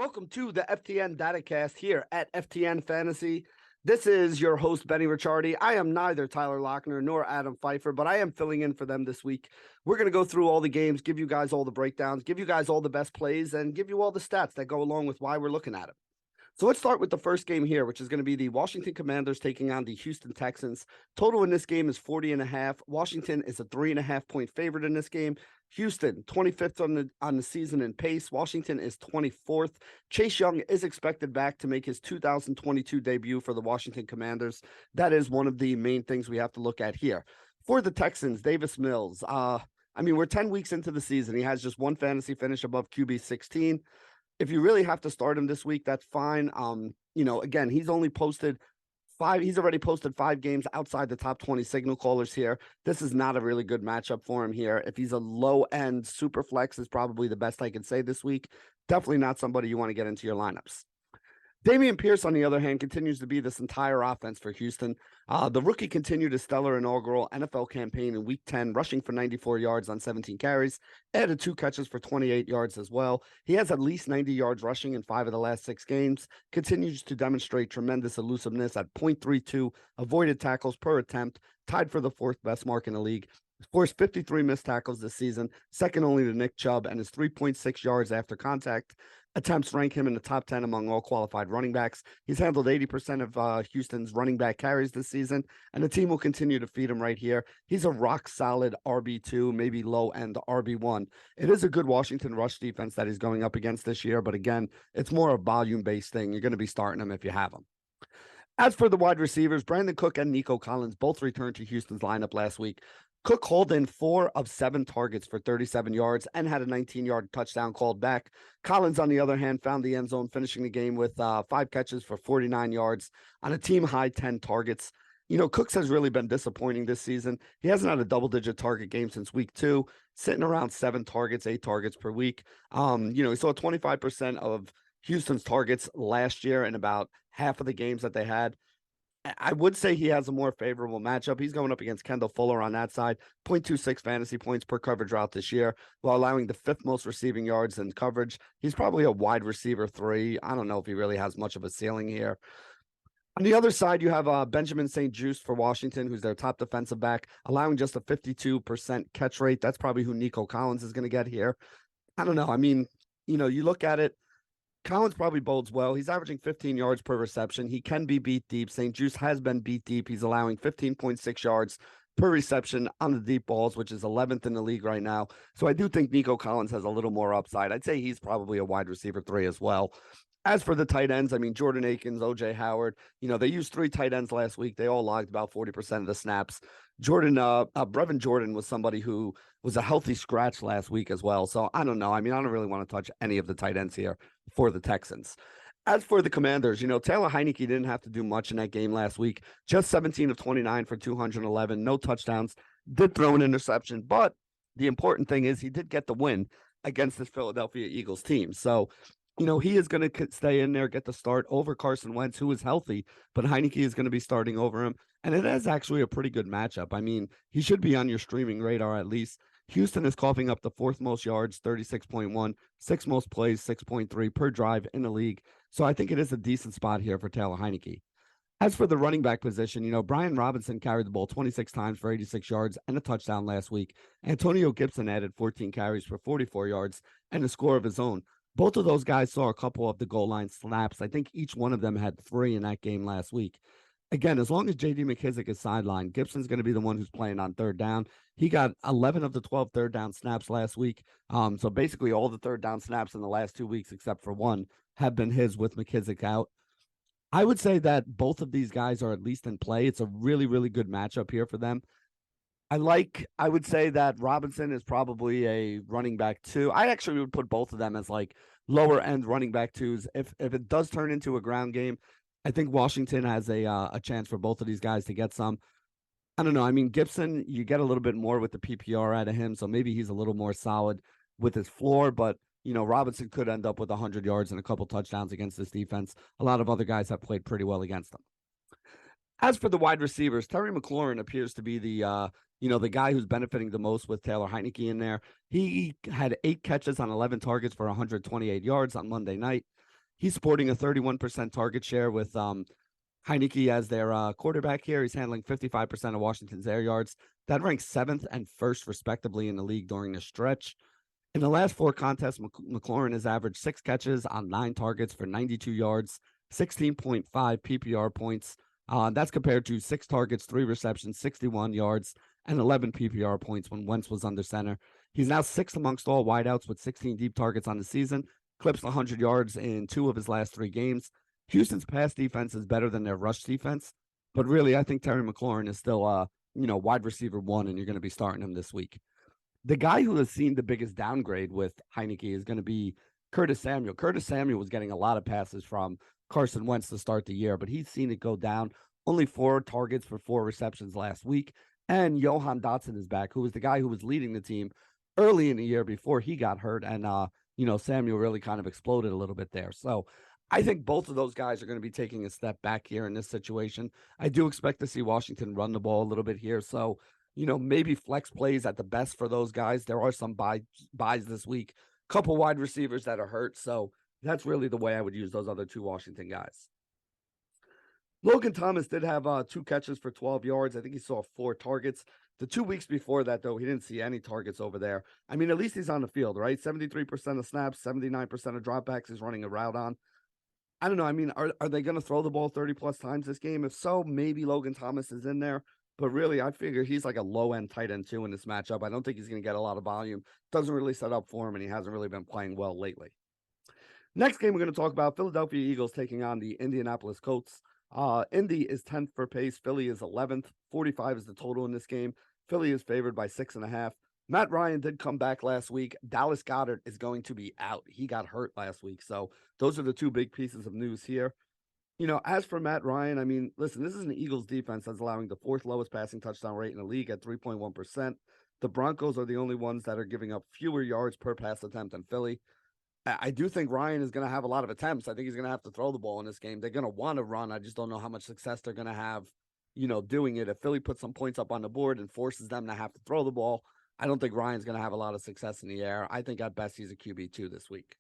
Welcome to the FTN Datacast here at FTN Fantasy. This is your host, Benny Ricciardi. I am neither Tyler Lochner nor Adam Pfeiffer, but I am filling in for them this week. We're going to go through all the games, give you guys all the breakdowns, give you guys all the best plays, and give you all the stats that go along with why we're looking at it. So let's start with the first game here, which is going to be the Washington Commanders taking on the Houston Texans. Total in this game is 40.5. Washington is a 3.5-point favorite in this game. Houston, 25th on the season in pace. Washington is 24th. Chase Young is expected back to make his 2022 debut for the Washington Commanders. That is one of the main things we have to look at here. For the Texans, Davis Mills. We're 10 weeks into the season. He has just one fantasy finish above QB 16. If you really have to start him this week, that's fine. Again, he's already posted 5 games outside the top 20 signal callers here. This is not a really good matchup for him here. If he's a low-end super flex is probably the best I can say this week. Definitely not somebody you want to get into your lineups. Dameon Pierce, on the other hand, continues to be this entire offense for Houston. The rookie continued his stellar inaugural NFL campaign in Week 10, rushing for 94 yards on 17 carries, added 2 catches for 28 yards as well. He has at least 90 yards rushing in 5 of the last 6 games, continues to demonstrate tremendous elusiveness at 0.32 avoided tackles per attempt, tied for the 4th best mark in the league. Forced 53 missed tackles this season, second only to Nick Chubb, and his 3.6 yards after contact attempts rank him in the top 10 among all qualified running backs. He's handled 80% of Houston's running back carries this season, and the team will continue to feed him right here. He's a rock-solid RB2, maybe low-end RB1. It is a good Washington rush defense that he's going up against this year, but again, it's more a volume-based thing. You're going to be starting him if you have him. As for the wide receivers, Brandon Cook and Nico Collins both returned to Houston's lineup last week. Cook hauled in 4 of 7 targets for 37 yards and had a 19-yard touchdown called back. Collins, on the other hand, found the end zone, finishing the game with 5 catches for 49 yards on a team-high 10 targets. Cooks has really been disappointing this season. He hasn't had a double-digit target game since week 2, sitting around 7 targets, 8 targets per week. He saw 25% of Houston's targets last year in about half of the games that they had. I would say he has a more favorable matchup. He's going up against Kendall Fuller on that side, 0.26 fantasy points per coverage route this year, while allowing the 5th most receiving yards in coverage. He's probably a wide receiver 3. I don't know if he really has much of a ceiling here. On the other side, you have Benjamin St-Juste for Washington, who's their top defensive back, allowing just a 52% catch rate. That's probably who Nico Collins is going to get here. I don't know. You look at it, Collins probably bodes well. He's averaging 15 yards per reception. He can be beat deep. St-Juste has been beat deep. He's allowing 15.6 yards per reception on the deep balls, which is 11th in the league right now. So I do think Nico Collins has a little more upside. I'd say he's probably a wide receiver 3 as well. As for the tight ends, Jordan Akins, O.J. Howard, they used 3 tight ends last week. They all logged about 40% of the snaps. Brevin Jordan was somebody who was a healthy scratch last week as well. So I don't know. I don't really want to touch any of the tight ends here for the Texans. As for the Commanders, Taylor Heinicke didn't have to do much in that game last week. Just 17 of 29 for 211, no touchdowns, did throw an interception. But the important thing is he did get the win against this Philadelphia Eagles team. So, he is going to stay in there, get the start over Carson Wentz, who is healthy, but Heinicke is going to be starting over him. And it is actually a pretty good matchup. He should be on your streaming radar at least. Houston is coughing up the 4th most yards, 36.1, 6th most plays, 6.3 per drive in the league. So I think it is a decent spot here for Taylor Heinicke. As for the running back position, Brian Robinson carried the ball 26 times for 86 yards and a touchdown last week. Antonio Gibson added 14 carries for 44 yards and a score of his own. Both of those guys saw a couple of the goal line snaps. I think each one of them had 3 in that game last week. Again, as long as J.D. McKissick is sidelined, Gibson's going to be the one who's playing on 3rd down. He got 11 of the 12 3rd down snaps last week. So basically all the 3rd down snaps in the last 2 weeks, except for one, have been his with McKissick out. I would say that both of these guys are at least in play. It's a really, really good matchup here for them. I would say that Robinson is probably a running back 2. I actually would put both of them as like lower end running back 2s. If it does turn into a ground game, I think Washington has a chance for both of these guys to get some. I don't know. Gibson, you get a little bit more with the PPR out of him, so maybe he's a little more solid with his floor, but Robinson could end up with 100 yards and a couple touchdowns against this defense. A lot of other guys have played pretty well against them. As for the wide receivers, Terry McLaurin appears to be the guy who's benefiting the most with Taylor Heinicke in there. He had 8 catches on 11 targets for 128 yards on Monday night. He's sporting a 31% target share with Heineke as their quarterback here. He's handling 55% of Washington's air yards. That ranks 7th and 1st, respectively, in the league during this stretch. In the last 4 contests, McLaurin has averaged 6 catches on 9 targets for 92 yards, 16.5 PPR points. That's compared to 6 targets, 3 receptions, 61 yards, and 11 PPR points when Wentz was under center. He's now 6th amongst all wideouts with 16 deep targets on the season, clips 100 yards in 2 of his last 3 games. Houston's pass defense is better than their rush defense, but really, I think Terry McLaurin is still, wide receiver 1, and you're going to be starting him this week. The guy who has seen the biggest downgrade with Heineke is going to be Curtis Samuel. Curtis Samuel was getting a lot of passes from Carson Wentz to start the year, but he's seen it go down. Only 4 targets for 4 receptions last week. And Johan Dotson is back, who was the guy who was leading the team early in the year before he got hurt. And, Samuel really kind of exploded a little bit there. So I think both of those guys are going to be taking a step back here in this situation. I do expect to see Washington run the ball a little bit here. So, maybe flex plays at the best for those guys. There are some buys this week, couple wide receivers that are hurt. So that's really the way I would use those other 2 Washington guys. Logan Thomas did have 2 catches for 12 yards. I think he saw 4 targets. The 2 weeks before that, though, he didn't see any targets over there. I mean, at least he's on the field, right? 73% of snaps, 79% of dropbacks he's running a route on. I don't know. I mean, are they going to throw the ball 30-plus times this game? If so, maybe Logan Thomas is in there. But really, I figure he's like a low-end tight end, too, in this matchup. I don't think he's going to get a lot of volume. Doesn't really set up for him, and he hasn't really been playing well lately. Next game we're going to talk about, Philadelphia Eagles taking on the Indianapolis Colts. Indy is 10th for pace. Philly is 11th. 45 is the total in this game. Philly is favored by 6.5. Matt Ryan did come back last week. Dallas Goedert is going to be out. He got hurt last week. So those are the 2 big pieces of news here. As for Matt Ryan, I mean, listen, this is an Eagles defense that's allowing the 4th lowest passing touchdown rate in the league at 3.1%. The Broncos are the only ones that are giving up fewer yards per pass attempt than Philly. I do think Ryan is going to have a lot of attempts. I think he's going to have to throw the ball in this game. They're going to want to run. I just don't know how much success they're going to have, doing it. If Philly puts some points up on the board and forces them to have to throw the ball, I don't think Ryan's going to have a lot of success in the air. I think at best he's a QB2 this week.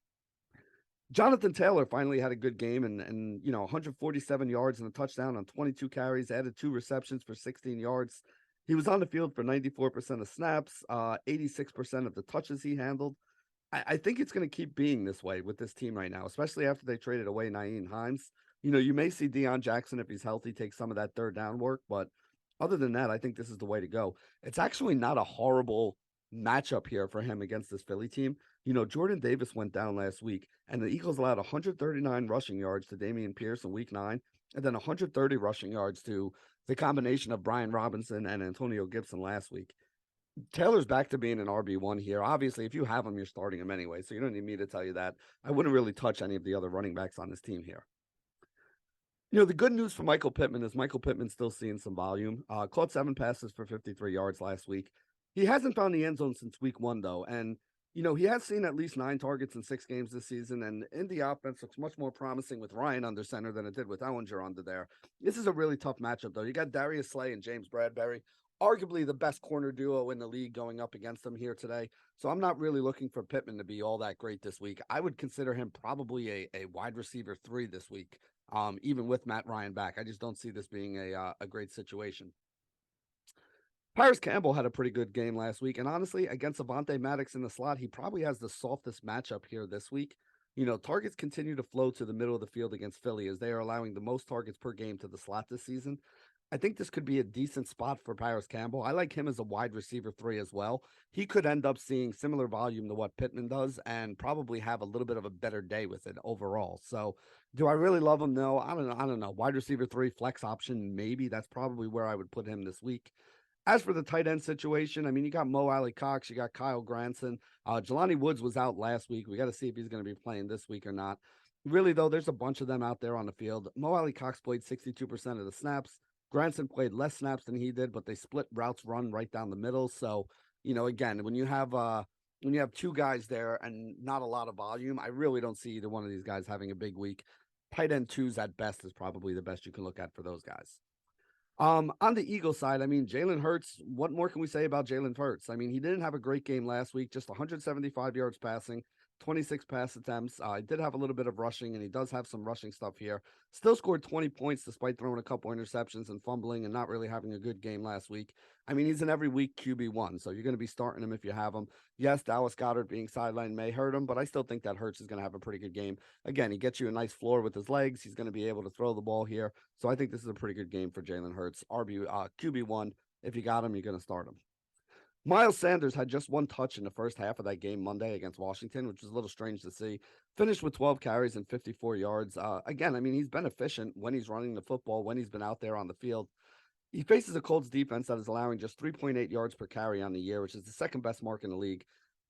Jonathan Taylor finally had a good game and 147 yards and a touchdown on 22 carries, added 2 receptions for 16 yards. He was on the field for 94% of snaps, 86% of the touches he handled. I think it's going to keep being this way with this team right now, especially after they traded away Nyheim Hines. You may see Deion Jackson, if he's healthy, take some of that 3rd down work, but other than that, I think this is the way to go. It's actually not a horrible matchup here for him against this Philly team. Jordan Davis went down last week, and the Eagles allowed 139 rushing yards to Dameon Pierce in week 9, and then 130 rushing yards to the combination of Brian Robinson and Antonio Gibson last week. Taylor's back to being an RB1 here. Obviously, if you have him, you're starting him anyway, so you don't need me to tell you that. I wouldn't really touch any of the other running backs on this team here. The good news for Michael Pittman is Michael Pittman's still seeing some volume. Caught 7 passes for 53 yards last week. He hasn't found the end zone since week 1, though, and he has seen at least 9 targets in 6 games this season, and Indy offense looks much more promising with Ryan under center than it did with Ellinger under there. This is a really tough matchup, though. You got Darius Slay and James Bradbury, arguably the best corner duo in the league going up against them here today. So I'm not really looking for Pittman to be all that great this week. I would consider him probably a wide receiver 3 this week, even with Matt Ryan back. I just don't see this being a great situation. Paris Campbell had a pretty good game last week, and honestly, against Avonte Maddox in the slot, he probably has the softest matchup here this week. Targets continue to flow to the middle of the field against Philly as they are allowing the most targets per game to the slot this season. I think this could be a decent spot for Paris Campbell. I like him as a wide receiver 3 as well. He could end up seeing similar volume to what Pittman does and probably have a little bit of a better day with it overall. So do I really love him? No, I don't know. Wide receiver 3 flex option, maybe. That's probably where I would put him this week. As for the tight end situation, I mean, you got Mo Alley-Cox, you got Kyle Granson. Jelani Woods was out last week. We got to see if he's going to be playing this week or not. Really, though, there's a bunch of them out there on the field. Mo Alley-Cox played 62% of the snaps. Granson played less snaps than he did, but they split routes run right down the middle. So, again, when you have 2 guys there and not a lot of volume, I really don't see either one of these guys having a big week. Tight end 2s at best is probably the best you can look at for those guys. On the Eagles side, I mean, Jalen Hurts, what more can we say about Jalen Hurts? I mean, he didn't have a great game last week, just 175 yards passing, 26 pass attempts. He did have a little bit of rushing, and he does have some rushing stuff here. Still scored 20 points despite throwing a couple interceptions and fumbling and not really having a good game last week. I mean, he's an every week QB1, so you're going to be starting him if you have him. Yes, Dallas Goedert being sidelined may hurt him, but I still think that Hurts is going to have a pretty good game. Again, he gets you a nice floor with his legs. He's going to be able to throw the ball here. So I think this is a pretty good game for Jalen Hurts. QB1, if you got him, you're going to start him. Miles Sanders had just one touch in the first half of that game Monday against Washington, which was a little strange to see. Finished with 12 carries and 54 yards. Again, I mean, he's been efficient when he's running the football, when he's been out there on the field. He faces a Colts defense that is allowing just 3.8 yards per carry on the year, which is the second best mark in the league.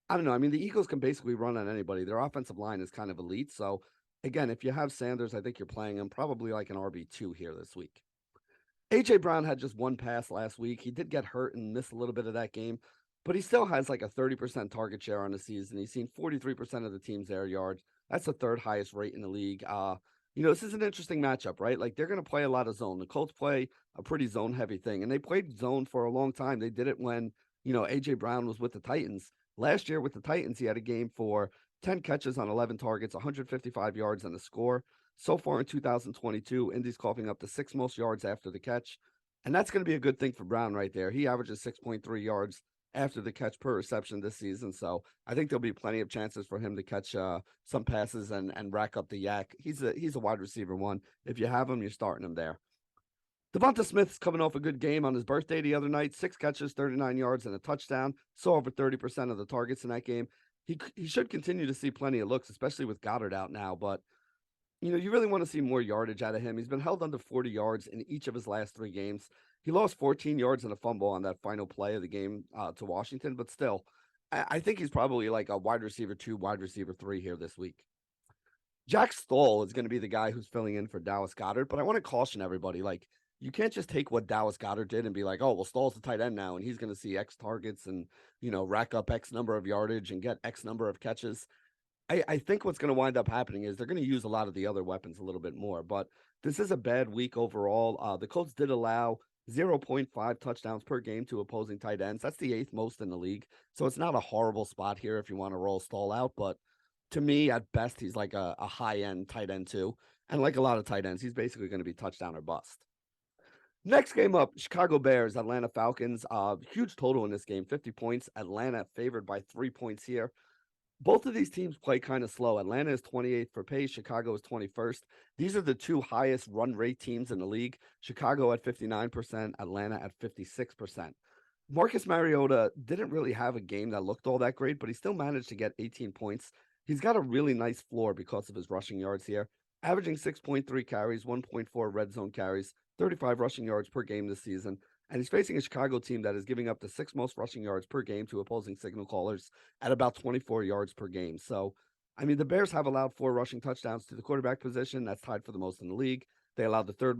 I don't know. I mean, the Eagles can basically run on anybody. Their offensive line is kind of elite. So, again, if you have Sanders, I think you're playing him probably like an RB2 here this week. A.J. Brown had just one pass last week. He did get hurt and miss a little bit of that game, but he still has like a 30% target share on the season. He's seen 43% of the team's air yards. That's the third highest rate in the league. This is an interesting matchup, right? Like they're going to play a lot of zone. The Colts play a pretty zone heavy thing, and they played zone for a long time. They did it when, A.J. Brown was with the Titans. Last year with the Titans, he had a game for 10 catches on 11 targets, 155 yards and a score. So far in 2022, Indy's coughing up the sixth most yards after the catch. And that's going to be a good thing for Brown right there. He averages 6.3 yards after the catch per reception this season. So I think there'll be plenty of chances for him to catch some passes and rack up the yak. He's a wide receiver one. If you have him, you're starting him there. Devonta Smith's coming off a good game on his birthday the other night. 6 catches, 39 yards, and a touchdown. Saw over 30% of the targets in that game. He should continue to see plenty of looks, especially with Goddard out now. But you really want to see more yardage out of him. He's been held under 40 yards in each of his last 3 games. He lost 14 yards and a fumble on that final play of the game to Washington, but still, I think he's probably like a wide receiver 2, wide receiver 3 here this week. Jack Stoll is going to be the guy who's filling in for Dallas Goedert, but I want to caution everybody, like, you can't just take what Dallas Goedert did and be like, oh, well, Stoll's the tight end now, and he's going to see X targets and, rack up X number of yardage and get X number of catches. I think what's going to wind up happening is they're going to use a lot of the other weapons a little bit more, but this is a bad week overall. The Colts did allow 0.5 touchdowns per game to opposing tight ends. That's the 8th most in the league. So it's not a horrible spot here if you want to roll Stoll out, but to me, at best, he's like a high-end tight end too. And like a lot of tight ends, he's basically going to be touchdown or bust. Next game up, Chicago Bears, Atlanta Falcons. Huge total in this game, 50 points. Atlanta favored by 3 points here. Both of these teams play kind of slow. Atlanta is 28th for pace. Chicago is 21st. These are the 2 highest run rate teams in the league. Chicago at 59%, Atlanta at 56%. Marcus Mariota didn't really have a game that looked all that great, but he still managed to get 18 points. He's got a really nice floor because of his rushing yards here, averaging 6.3 carries, 1.4 red zone carries, 35 rushing yards per game this season. And he's facing a Chicago team that is giving up the 6th most rushing yards per game to opposing signal callers at about 24 yards per game. So, I mean, the Bears have allowed 4 rushing touchdowns to the quarterback position. That's tied for the most in the league. They allowed the third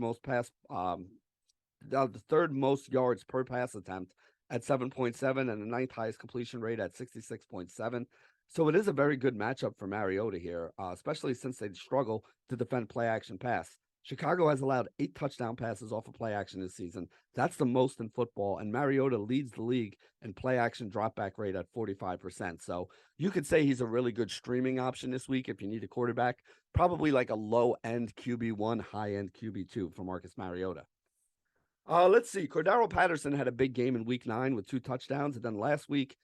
most yards per pass attempt at 7.7 and the 9th highest completion rate at 66.7. So it is a very good matchup for Mariota here, especially since they struggle to defend play action pass. Chicago has allowed 8 touchdown passes off of play action this season. That's the most in football, and Mariota leads the league in play action dropback rate at 45%. So you could say he's a really good streaming option this week if you need a quarterback, probably like a low-end QB1, high-end QB2 for Marcus Mariota. Let's see. Cordero Patterson had a big game in week 9 with 2 touchdowns, and then last week,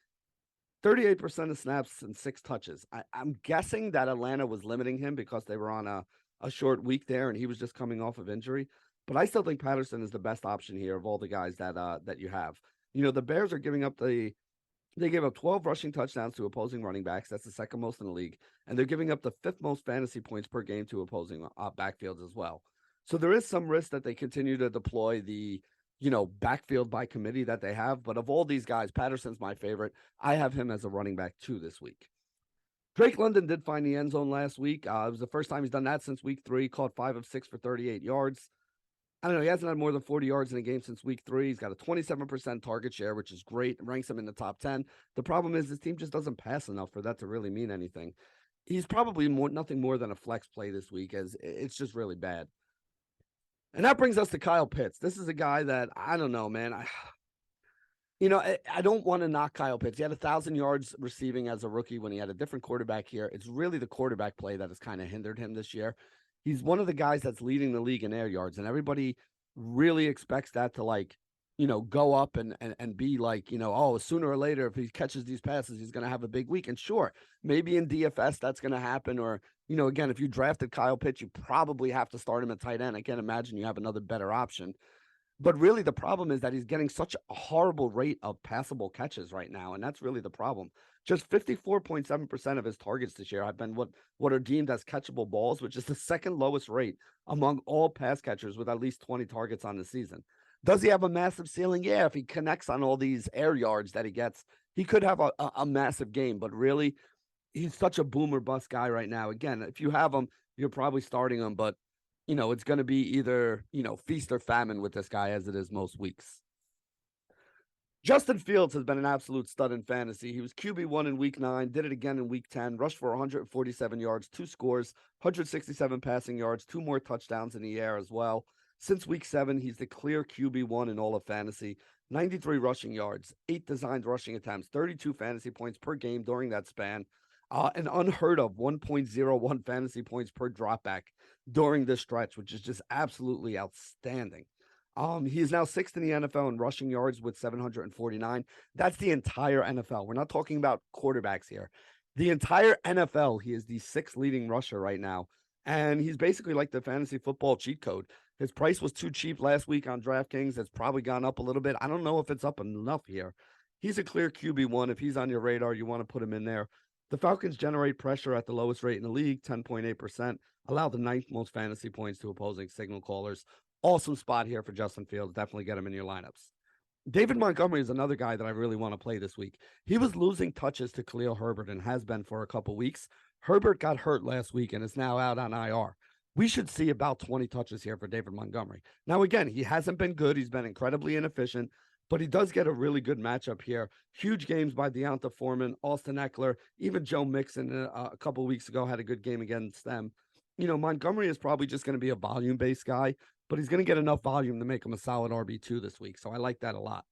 38% of snaps and 6 touches. I'm guessing that Atlanta was limiting him because they were on a short week there, and he was just coming off of injury. But I still think Patterson is the best option here of all the guys that you have. The Bears are giving up they gave up 12 rushing touchdowns to opposing running backs. That's the 2nd most in the league. And they're giving up the 5th most fantasy points per game to opposing backfields as well. So there is some risk that they continue to deploy the, backfield by committee that they have. But of all these guys, Patterson's my favorite. I have him as a running back 2 this week. Drake London did find the end zone last week. It was the first time he's done that since week 3, caught 5 of 6 for 38 yards. I don't know. He hasn't had more than 40 yards in a game since week 3. He's got a 27% target share, which is great. It ranks him in the top 10. The problem is his team just doesn't pass enough for that to really mean anything. He's probably nothing more than a flex play this week, as it's just really bad. And that brings us to Kyle Pitts. This is a guy that, I don't know, man. I don't want to knock Kyle Pitts. He had 1,000 yards receiving as a rookie when he had a different quarterback here. It's really the quarterback play that has kind of hindered him this year. He's one of the guys that's leading the league in air yards, and everybody really expects that to go up and be like, oh, sooner or later, if he catches these passes, he's going to have a big week. And sure, maybe in DFS that's going to happen. Or, again, if you drafted Kyle Pitts, you probably have to start him at tight end. I can't imagine you have another better option. But really, the problem is that he's getting such a horrible rate of passable catches right now, and that's really the problem. Just 54.7% of his targets this year have been what are deemed as catchable balls, which is the second lowest rate among all pass catchers with at least 20 targets on the season. Does he have a massive ceiling? Yeah, if he connects on all these air yards that he gets, he could have a massive game. But really, he's such a boomer bust guy right now. Again, if you have him, you're probably starting him, but it's going to be either, feast or famine with this guy as it is most weeks. Justin Fields has been an absolute stud in fantasy. He was QB1 in week 9, did it again in week 10, rushed for 147 yards, 2 scores, 167 passing yards, 2 more touchdowns in the air as well. Since week 7, he's the clear QB1 in all of fantasy. 93 rushing yards, 8 designed rushing attempts, 32 fantasy points per game during that span. An unheard of 1.01 fantasy points per dropback during this stretch, which is just absolutely outstanding. He is now 6th in the NFL in rushing yards with 749. That's the entire NFL. We're not talking about quarterbacks here. The entire NFL, he is the 6th leading rusher right now. And he's basically like the fantasy football cheat code. His price was too cheap last week on DraftKings. It's probably gone up a little bit. I don't know if it's up enough here. He's a clear QB1. If he's on your radar, you want to put him in there. The Falcons generate pressure at the lowest rate in the league, 10.8%, allow the 9th most fantasy points to opposing signal callers. Awesome spot here for Justin Fields. Definitely get him in your lineups. David Montgomery is another guy that I really want to play this week. He was losing touches to Khalil Herbert and has been for a couple weeks. Herbert got hurt last week and is now out on IR. We should see about 20 touches here for David Montgomery. Now, again, he hasn't been good. He's been incredibly inefficient, but he does get a really good matchup here. Huge games by Deonta Foreman, Austin Eckler, even Joe Mixon a couple weeks ago had a good game against them. Montgomery is probably just going to be a volume-based guy, but he's going to get enough volume to make him a solid RB2 this week, so I like that a lot.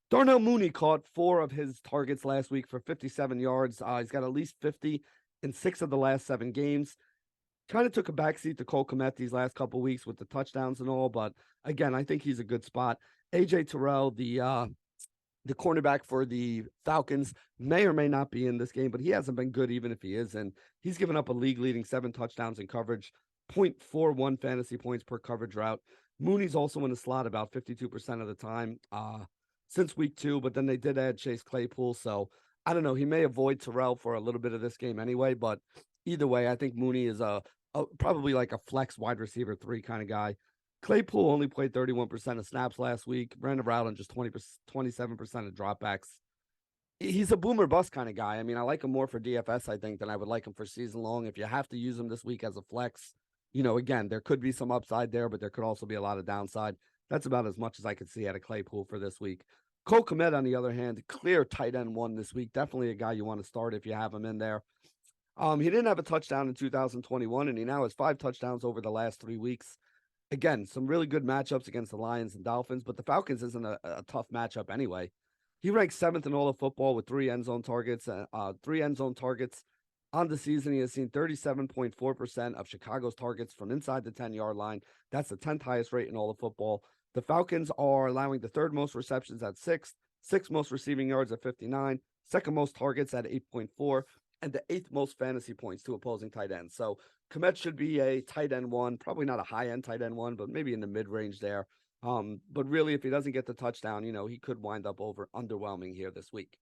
Darnell Mooney caught 4 of his targets last week for 57 yards. He's got at least 50 in 6 of the last 7 games. Kind of took a backseat to Cole Kmet these last couple weeks with the touchdowns and all, but again, I think he's a good spot. AJ Terrell, the cornerback for the Falcons, may or may not be in this game, but he hasn't been good even if he is. And he's given up a league-leading 7 touchdowns in coverage, 0.41 fantasy points per coverage route. Mooney's also in the slot about 52% of the time since week 2, but then they did add Chase Claypool. So I don't know. He may avoid Terrell for a little bit of this game anyway, but either way, I think Mooney is probably like a flex wide receiver 3 kind of guy. Claypool only played 31% of snaps last week. Brandon Rowland just 27% of dropbacks. He's a boomer bust kind of guy. I mean, I like him more for DFS, I think, than I would like him for season long. If you have to use him this week as a flex, again, there could be some upside there, but there could also be a lot of downside. That's about as much as I could see out of Claypool for this week. Cole Kmet, on the other hand, clear tight end 1 this week. Definitely a guy you want to start if you have him in there. He didn't have a touchdown in 2021, and he now has 5 touchdowns over the last 3 weeks. Again, some really good matchups against the Lions and Dolphins, but the Falcons isn't a tough matchup anyway. He ranks 7th in all of football with 3 end zone targets. 3 end zone targets on the season. He has seen 37.4% of Chicago's targets from inside the 10-yard line. That's the 10th highest rate in all of football. The Falcons are allowing the 3rd most receptions at 6th, 6th most receiving yards at 59, 2nd most targets at 8.4, and the 8th most fantasy points to opposing tight ends. So Kmet should be a tight end 1, probably not a high-end tight end 1, but maybe in the mid-range there. But really, if he doesn't get the touchdown, he could wind up underwhelming here this week.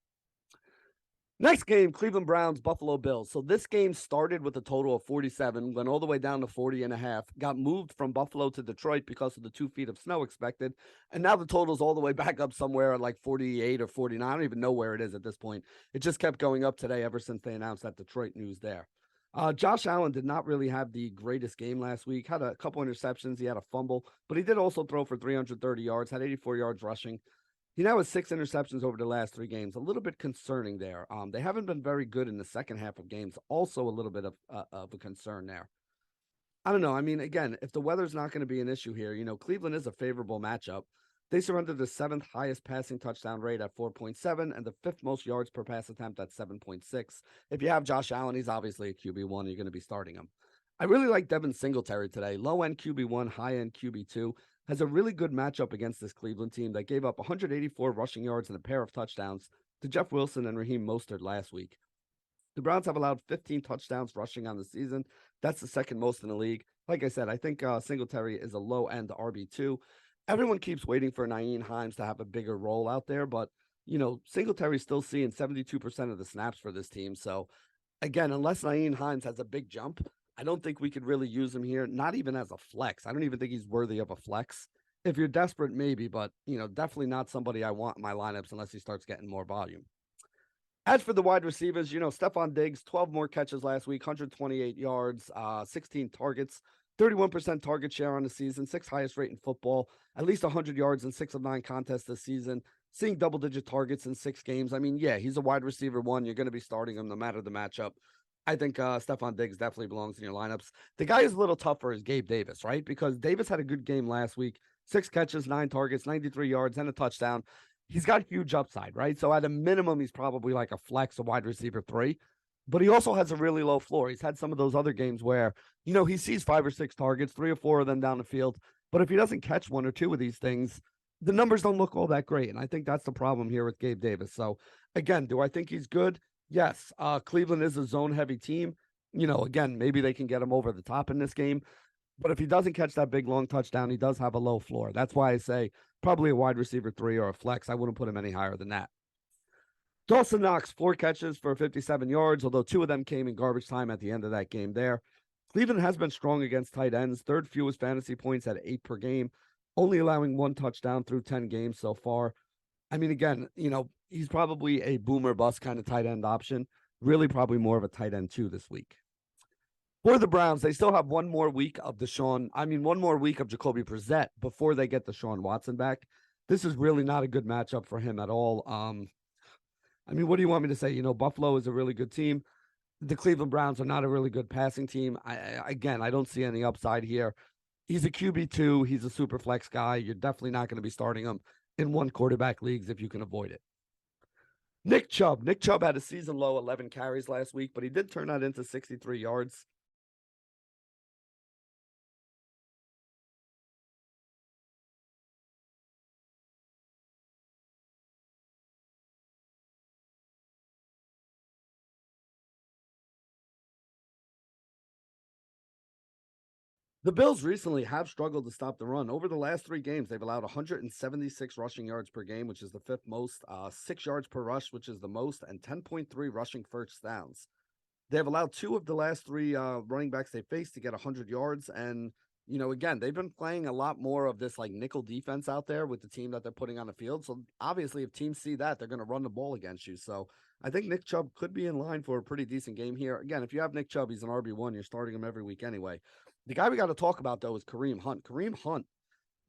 Next game, Cleveland Browns, Buffalo Bills. So this game started with a total of 47, went all the way down to 40.5, got moved from Buffalo to Detroit because of the 2 feet of snow expected. And now the total's all the way back up somewhere at like 48 or 49. I don't even know where it is at this point. It just kept going up today ever since they announced that Detroit news there. Josh Allen did not really have the greatest game last week. Had a couple interceptions. He had a fumble, but he did also throw for 330 yards, had 84 yards rushing. He now has 6 interceptions over the last 3 games. A little bit concerning there. They haven't been very good in the second half of games. Also a little bit of a concern there. I don't know. I mean, again, if the weather's not going to be an issue here, Cleveland is a favorable matchup. They surrendered the seventh highest passing touchdown rate at 4.7 and the fifth most yards per pass attempt at 7.6. If you have Josh Allen, he's obviously a QB1. You're going to be starting him. I really like Devin Singletary today. Low-end QB1, high-end QB2. Has a really good matchup against this Cleveland team that gave up 184 rushing yards and a pair of touchdowns to Jeff Wilson and Raheem Mostert last week. The Browns have allowed 15 touchdowns rushing on the season. That's the second most in the league. Like I said, I think Singletary is a low-end RB2. Everyone keeps waiting for Nyheim Hines to have a bigger role out there, but, Singletary's still seeing 72% of the snaps for this team. So, again, unless Nyheim Hines has a big jump, I don't think we could really use him here, not even as a flex. I don't even think he's worthy of a flex. If you're desperate, maybe, but, definitely not somebody I want in my lineups unless he starts getting more volume. As for the wide receivers, Stephon Diggs, 12 more catches last week, 128 yards, 16 targets, 31% target share on the season, sixth highest rate in football, at least 100 yards in 6 of 9 contests this season, seeing double-digit targets in 6 games. I mean, yeah, he's a wide receiver one. You're going to be starting him no matter the matchup. I think Stephon Diggs definitely belongs in your lineups. The guy who's a little tougher is Gabe Davis, right? Because Davis had a good game last week, 6 catches, 9 targets, 93 yards, and a touchdown. He's got huge upside, right? So at a minimum, he's probably like a flex, a wide receiver 3. But he also has a really low floor. He's had some of those other games where, he sees 5 or 6 targets, 3 or 4 of them down the field. But if he doesn't catch 1 or 2 of these things, the numbers don't look all that great. And I think that's the problem here with Gabe Davis. So, again, do I think he's good? Yes. Cleveland is a zone-heavy team. Again, maybe they can get him over the top in this game. But if he doesn't catch that big, long touchdown, he does have a low floor. That's why I say probably a wide receiver 3 or a flex. I wouldn't put him any higher than that. Dawson Knox, 4 catches for 57 yards, although 2 of them came in garbage time at the end of that game there. Cleveland has been strong against tight ends, third fewest fantasy points at 8 per game, only allowing 1 touchdown through 10 games so far. I mean, again, he's probably a boomer bust kind of tight end option, really probably more of a tight end 2 this week. For the Browns, they still have one more week of Jacoby Brissett before they get Deshaun Watson back. This is really not a good matchup for him at all. What do you want me to say? Buffalo is a really good team. The Cleveland Browns are not a really good passing team. I don't see any upside here. He's a QB2. He's a super flex guy. You're definitely not going to be starting him in one quarterback leagues if you can avoid it. Nick Chubb. Nick Chubb had a season low 11 carries last week, but he did turn that into 63 yards. The Bills recently have struggled to stop the run. Over the last 3 games, they've allowed 176 rushing yards per game, which is the 5th most, 6 yards per rush, which is the most, and 10.3 rushing first downs. They've allowed 2 of the last 3 running backs they faced to get 100 yards. And, again, they've been playing a lot more of this like nickel defense out there with the team that they're putting on the field. So obviously, if teams see that, they're going to run the ball against you. So I think Nick Chubb could be in line for a pretty decent game here. Again, if you have Nick Chubb, he's an RB1. You're starting him every week anyway. The guy we got to talk about, though, is Kareem Hunt. Kareem Hunt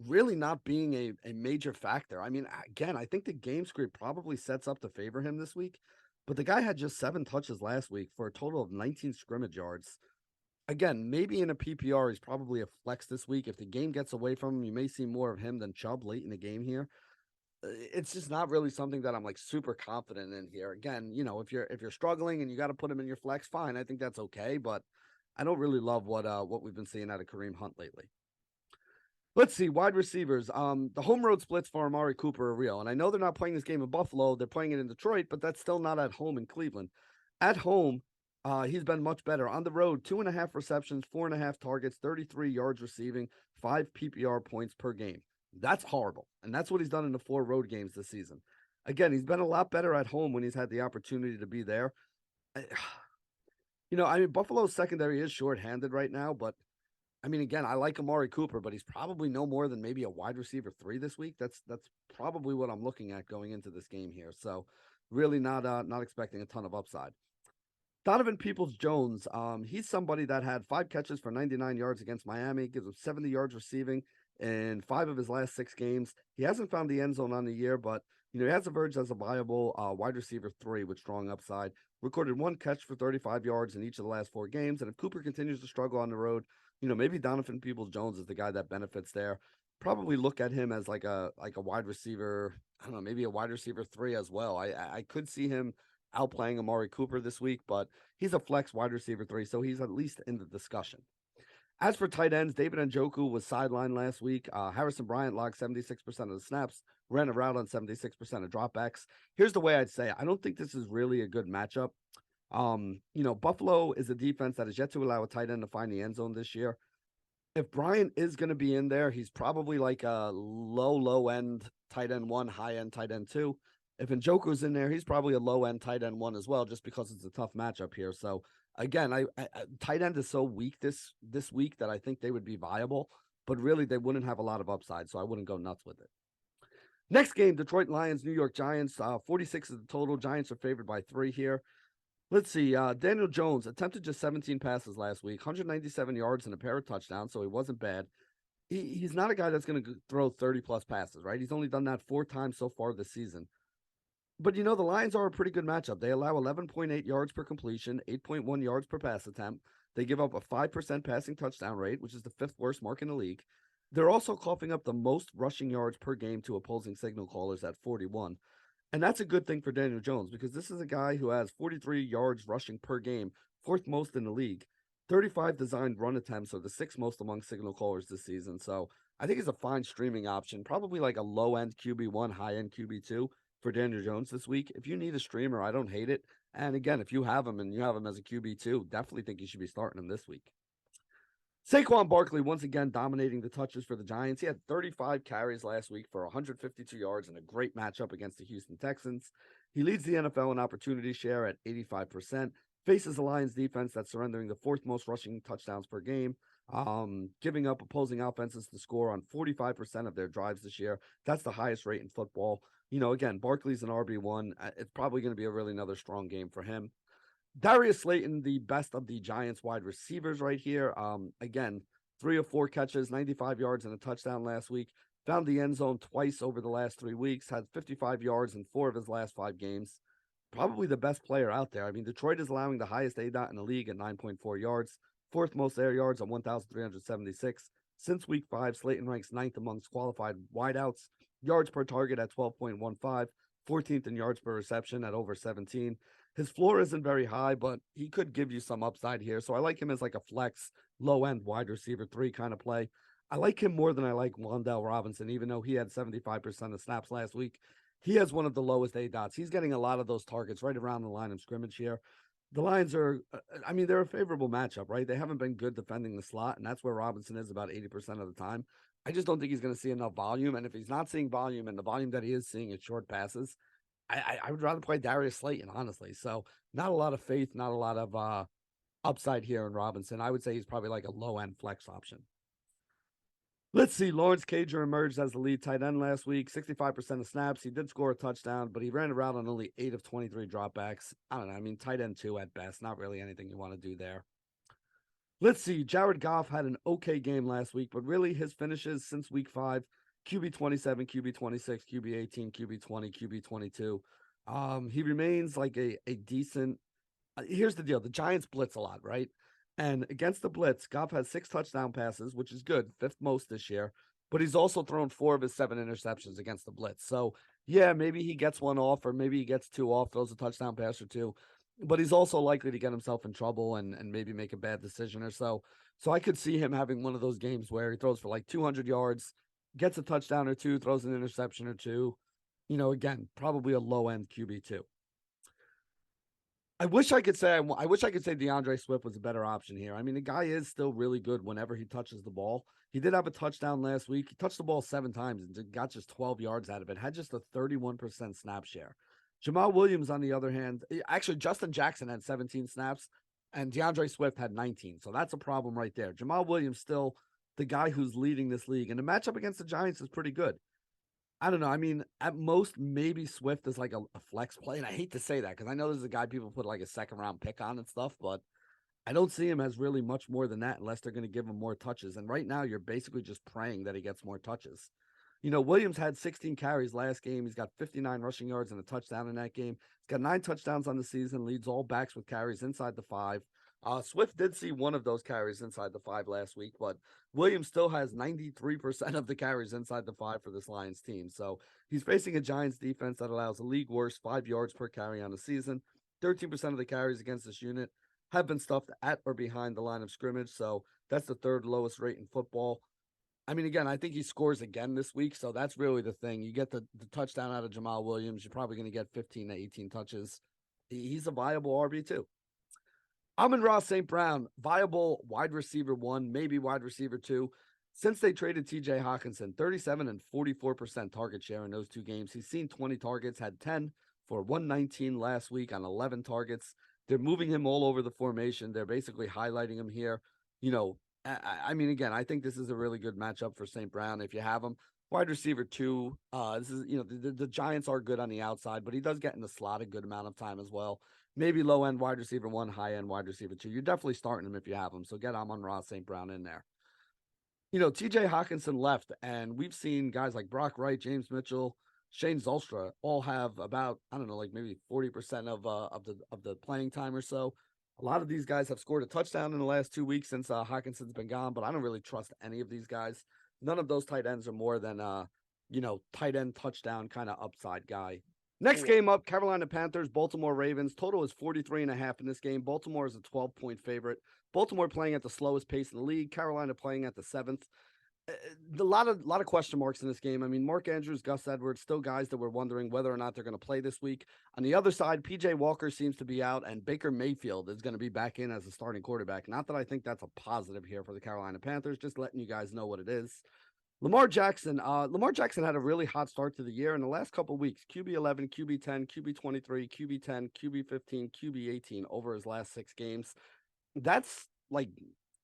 really not being a major factor. I mean, again, I think the game script probably sets up to favor him this week. But the guy had just 7 touches last week for a total of 19 scrimmage yards. Again, maybe in a PPR, he's probably a flex this week. If the game gets away from him, you may see more of him than Chubb late in the game here. It's just not really something that I'm like super confident in here. Again, if you're struggling and you got to put him in your flex, fine. I think that's okay, but I don't really love what we've been seeing out of Kareem Hunt lately. Let's see, wide receivers. The home road splits for Amari Cooper are real. And I know they're not playing this game in Buffalo. They're playing it in Detroit, but that's still not at home in Cleveland. At home, he's been much better. On the road, 2.5 receptions, 4.5 targets, 33 yards receiving, 5 PPR points per game. That's horrible. And that's what he's done in the 4 road games this season. Again, he's been a lot better at home when he's had the opportunity to be there. Buffalo's secondary is shorthanded right now, but again, I like Amari Cooper, but he's probably no more than maybe a wide receiver 3 this week. That's probably what I'm looking at going into this game here. So really not expecting a ton of upside. Donovan Peoples-Jones, he's somebody that had 5 catches for 99 yards against Miami, gives him 70 yards receiving in 5 of his last 6 games. He hasn't found the end zone on the year, but he has emerged as a viable wide receiver 3 with strong upside. Recorded 1 catch for 35 yards in each of the last 4 games. And if Cooper continues to struggle on the road, maybe Donovan Peoples-Jones is the guy that benefits there. probably look at him as like a wide receiver. I don't know, maybe a wide receiver 3 as well. I could see him outplaying Amari Cooper this week, but he's a flex wide receiver 3, so he's at least in the discussion. As for tight ends, David Njoku was sidelined last week. Harrison Bryant logged 76% of the snaps, ran a route on 76% of dropbacks. Here's the way I'd say it. I don't think this is really a good matchup. Buffalo is a defense that is yet to allow a tight end to find the end zone this year. If Bryant is going to be in there, he's probably like a low end tight end 1, high end tight end 2. If Njoku's in there, he's probably a low end tight end 1 as well, just because it's a tough matchup here. So again, I tight end is so weak this week that I think they would be viable, but really they wouldn't have a lot of upside, so I wouldn't go nuts with it. Next game, Detroit Lions, New York Giants. 46 is the total. Giants are favored by 3 here. Let's see. Daniel Jones attempted just 17 passes last week, 197 yards and a pair of touchdowns, so he wasn't bad. He's not a guy that's going to throw 30-plus passes, right? He's only done that 4 times so far this season. But, the Lions are a pretty good matchup. They allow 11.8 yards per completion, 8.1 yards per pass attempt. They give up a 5% passing touchdown rate, which is the 5th worst mark in the league. They're also coughing up the most rushing yards per game to opposing signal callers at 41. And that's a good thing for Daniel Jones, because this is a guy who has 43 yards rushing per game, 4th most in the league. 35 designed run attempts are the 6th most among signal callers this season. So I think he's a fine streaming option, probably like a low-end QB1, high-end QB2 for Daniel Jones this week. If you need a streamer, I don't hate it. And again, if you have him and you have him as a QB2, definitely think you should be starting him this week. Saquon Barkley once again dominating the touches for the Giants. He had 35 carries last week for 152 yards in a great matchup against the Houston Texans. He leads the NFL in opportunity share at 85%, faces the Lions defense that's surrendering the 4th most rushing touchdowns per game, giving up opposing offenses to score on 45% of their drives this year. That's the highest rate in football. Again, Barkley's an RB1. It's probably going to be another strong game for him. Darius Slayton, the best of the Giants wide receivers right here. Again, 3 of 4 catches, 95 yards and a touchdown last week. Found the end zone twice over the last 3 weeks. Had 55 yards in 4 of his last 5 games. Probably the best player out there. I mean, Detroit is allowing the highest ADOT in the league at 9.4 yards. 4th most air yards at 1,376. Since week 5, Slayton ranks 9th amongst qualified wideouts. Yards per target at 12.15. 14th in yards per reception at over 17. His floor isn't very high, but he could give you some upside here. So I like him as like a flex, low-end wide receiver 3 kind of play. I like him more than I like Wan'Dale Robinson, even though he had 75% of snaps last week. He has one of the lowest ADOTs. He's getting a lot of those targets right around the line of scrimmage here. The Lions are, they're a favorable matchup, right? They haven't been good defending the slot, and that's where Robinson is about 80% of the time. I just don't think he's going to see enough volume. And if he's not seeing volume, and the volume that he is seeing is short passes, I would rather play Darius Slayton, honestly. So not a lot of faith, not a lot of upside here in Robinson. I would say he's probably like a low-end flex option. Let's see. Lawrence Cager emerged as the lead tight end last week, 65% of snaps. He did score a touchdown, but he ran a route on only 8 of 23 dropbacks. I don't know. Tight end 2 at best. Not really anything you want to do there. Let's see. Jared Goff had an okay game last week, but really his finishes since week 5, QB 27, QB 26, QB 18, QB 20, QB 22. He remains like a decent. Here's the deal. The Giants blitz a lot, right? And against the blitz, Goff has 6 touchdown passes, which is good, 5th most this year. But he's also thrown 4 of his 7 interceptions against the blitz. So, yeah, maybe he gets 1 off, or maybe he gets 2 off, throws a touchdown pass or 2. But he's also likely to get himself in trouble and maybe make a bad decision or so. So I could see him having one of those games where he throws for like 200 yards, gets a touchdown or 2, throws an interception or 2. Again, probably a low-end QB2. I wish I could say DeAndre Swift was a better option here. The guy is still really good whenever he touches the ball. He did have a touchdown last week. He touched the ball 7 times and got just 12 yards out of it. Had just a 31% snap share. Jamal Williams, on the other hand, actually Justin Jackson had 17 snaps and DeAndre Swift had 19. So that's a problem right there. Jamal Williams still the guy who's leading this league, and the matchup against the Giants is pretty good. I don't know. At most, maybe Swift is like a flex play. And I hate to say that because I know there's a guy people put like a 2nd-round pick on and stuff, but I don't see him as really much more than that unless they're going to give him more touches. And right now, you're basically just praying that he gets more touches. Williams had 16 carries last game. He's got 59 rushing yards and a touchdown in that game. He's got 9 touchdowns on the season, leads all backs with carries inside the 5. Swift did see one of those carries inside the 5 last week, but Williams still has 93% of the carries inside the 5 for this Lions team. So he's facing a Giants defense that allows a league worst 5 yards per carry on the season. 13% of the carries against this unit have been stuffed at or behind the line of scrimmage. So that's the third lowest rate in football. I mean, again, I think he scores again this week. So that's really the thing. You get the touchdown out of Jamal Williams. You're probably going to get 15 to 18 touches. He's a viable RB2. Amon-Ra St. Brown, viable wide receiver 1, maybe wide receiver 2. Since they traded TJ Hawkinson, 37 and 44% target share in those 2 games. He's seen 20 targets, had 10 for 119 last week on 11 targets. They're moving him all over the formation. They're basically highlighting him here. I mean, again, I think this is a really good matchup for St. Brown if you have him. Wide receiver 2, this is, the Giants are good on the outside, but he does get in the slot a good amount of time as well. Maybe low-end wide receiver 1, high-end wide receiver 2. You're definitely starting him if you have him, so get Amon-Ra St. Brown in there. TJ Hawkinson left, and we've seen guys like Brock Wright, James Mitchell, Shane Zylstra all have about, I don't know, like maybe 40% of the playing time or so. A lot of these guys have scored a touchdown in the last 2 weeks since Hawkinson's been gone, but I don't really trust any of these guys. None of those tight ends are more than tight end touchdown kind of upside guy. Next game up, Carolina Panthers, Baltimore Ravens. Total is 43.5 in this game. Baltimore is a 12-point favorite. Baltimore playing at the slowest pace in the league. Carolina playing at the 7th. A lot of question marks in this game. I mean, Mark Andrews, Gus Edwards, still guys that we're wondering whether or not they're going to play this week. On the other side, PJ Walker seems to be out, and Baker Mayfield is going to be back in as a starting quarterback. Not that I think that's a positive here for the Carolina Panthers, just letting you guys know what it is. Lamar Jackson had a really hot start to the year in the last couple of weeks. QB 11, QB 10, QB 23, QB 10, QB 15, QB 18 over his last 6 games. That's like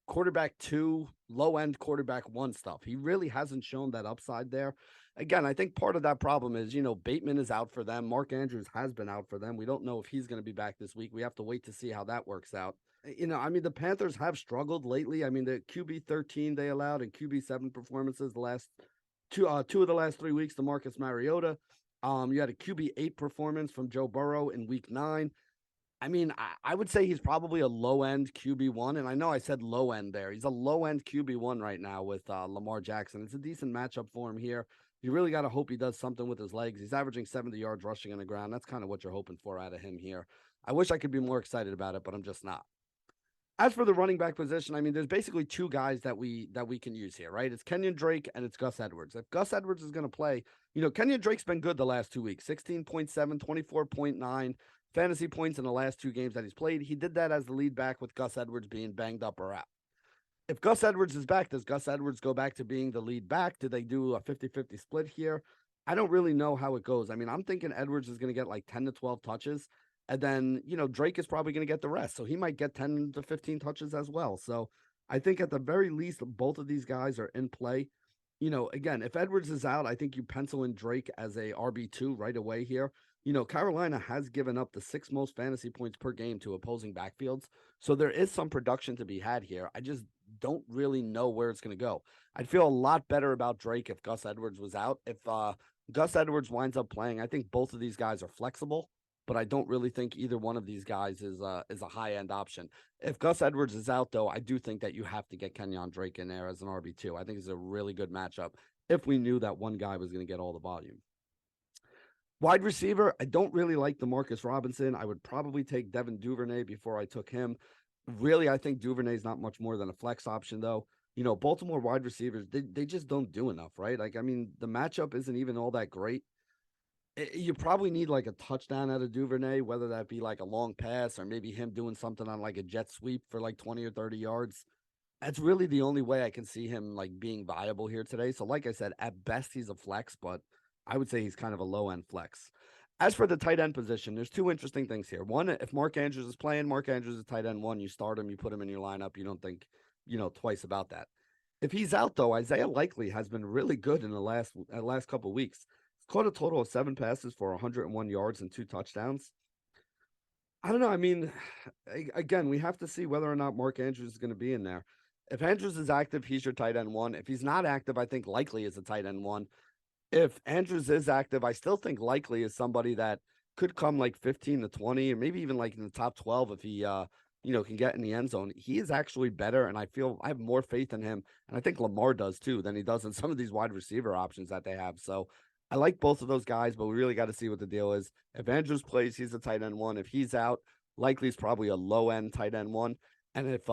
quarterback 2, low end quarterback 1 stuff. He really hasn't shown that upside there. Again, I think part of that problem is, Bateman is out for them. Mark Andrews has been out for them. We don't know if he's going to be back this week. We have to wait to see how that works out. I mean, the Panthers have struggled lately. I mean, the QB 13 they allowed and QB 7 performances the last two of the last 3 weeks to Marcus Mariota. You had a QB 8 performance from Joe Burrow in week 9. I mean, I would say he's probably a low-end QB1, and I know I said low-end there. He's a low-end QB1 right now with Lamar Jackson. It's a decent matchup for him here. You really got to hope he does something with his legs. He's averaging 70 yards rushing on the ground. That's kind of what you're hoping for out of him here. I wish I could be more excited about it, but I'm just not. As for the running back position, I mean, there's basically 2 guys that we can use here, right? It's Kenyon Drake and it's Gus Edwards. If Gus Edwards is going to play, Kenyon Drake's been good the last 2 weeks, 16.7, 24.9 fantasy points in the last 2 games that he's played. He did that as the lead back with Gus Edwards being banged up or out. If Gus Edwards is back, does Gus Edwards go back to being the lead back? Do they do a 50-50 split here? I don't really know how it goes. I mean, I'm thinking Edwards is going to get like 10 to 12 touches. And then, Drake is probably going to get the rest. So he might get 10 to 15 touches as well. So I think at the very least, both of these guys are in play. Again, if Edwards is out, I think you pencil in Drake as a RB2 right away here. Carolina has given up the 6th most fantasy points per game to opposing backfields. So there is some production to be had here. I just don't really know where it's going to go. I'd feel a lot better about Drake if Gus Edwards was out. If Gus Edwards winds up playing, I think both of these guys are flexible, but I don't really think either one of these guys is a high-end option. If Gus Edwards is out, though, I do think that you have to get Kenyon Drake in there as an RB2. I think it's a really good matchup if we knew that one guy was going to get all the volume. Wide receiver, I don't really like DeMarcus Robinson. I would probably take Devin Duvernay before I took him. Really, I think Duvernay is not much more than a flex option, though. Baltimore wide receivers, they just don't do enough, right? Like, I mean, the matchup isn't even all that great. You probably need like a touchdown out of Duvernay, whether that be like a long pass or maybe him doing something on like a jet sweep for like 20 or 30 yards. That's really the only way I can see him like being viable here today. So like I said, at best, he's a flex, but I would say he's kind of a low-end flex. As for the tight end position, there's 2 interesting things here. One, if Mark Andrews is playing, Mark Andrews is tight end 1, you start him, you put him in your lineup, you don't think, twice about that. If he's out, though, Isaiah Likely has been really good in the last couple of weeks. He's caught a total of 7 passes for 101 yards and 2 touchdowns. I don't know. I mean, again, we have to see whether or not Mark Andrews is going to be in there. If Andrews is active, he's your tight end 1. If he's not active, I think Likely is a tight end 1. If Andrews is active, I still think Likely is somebody that could come like 15 to 20 or maybe even like in the top 12 if he can get in the end zone. He is actually better, and I have more faith in him, and I think Lamar does too, than he does in some of these wide receiver options that they have. So I like both of those guys, but we really got to see what the deal is. If Andrews plays, he's a tight end one. If he's out, likely is probably a low end tight end one. And if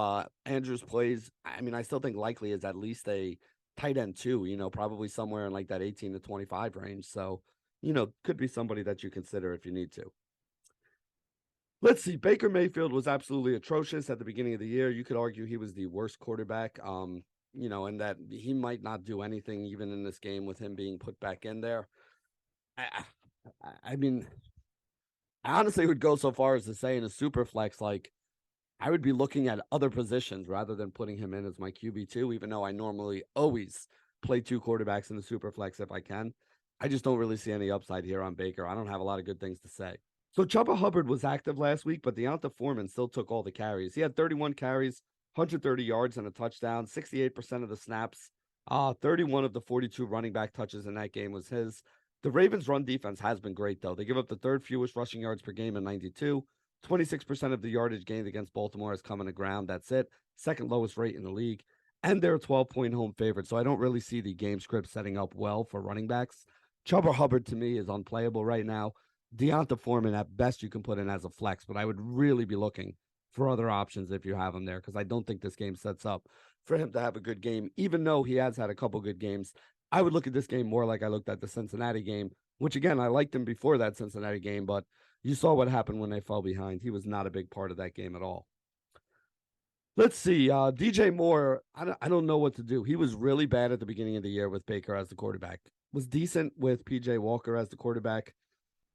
Andrews plays, I mean, I still think likely is at least a tight end two, probably somewhere in like that 18 to 25 range. So, could be somebody that you consider if you need to. Let's see. Baker Mayfield was absolutely atrocious at the beginning of the year. You could argue he was the worst quarterback, and that he might not do anything even in this game with him being put back in there. I mean, I honestly would go so far as to say in a super flex, like, I would be looking at other positions rather than putting him in as my QB2, even though I normally always play two quarterbacks in the super flex if I can. I just don't really see any upside here on Baker. I don't have a lot of good things to say. So Chuba Hubbard was active last week, but Deonta Foreman still took all the carries. He had 31 carries, 130 yards, and a touchdown, 68% of the snaps. 31 of the 42 running back touches in that game was his. The Ravens' run defense has been great, though. They give up the third fewest rushing yards per game in 92. 26% of the yardage gained against Baltimore has come on the ground. That's it. Second lowest rate in the league. And they're a 12-point home favorite. So I don't really see the game script setting up well for running backs. Chuba Hubbard, to me, is unplayable right now. Deonta Foreman, at best, you can put in as a flex, but I would really be looking for other options if you have him there, because I don't think this game sets up for him to have a good game, even though he has had a couple good games. I would look at this game more like I looked at the Cincinnati game, which, again, I liked him before that Cincinnati game, but you saw what happened when they fell behind. He was not a big part of that game at all. Let's see. DJ Moore, I don't know what to do. He was really bad at the beginning of the year with Baker as the quarterback. Was decent with PJ Walker as the quarterback.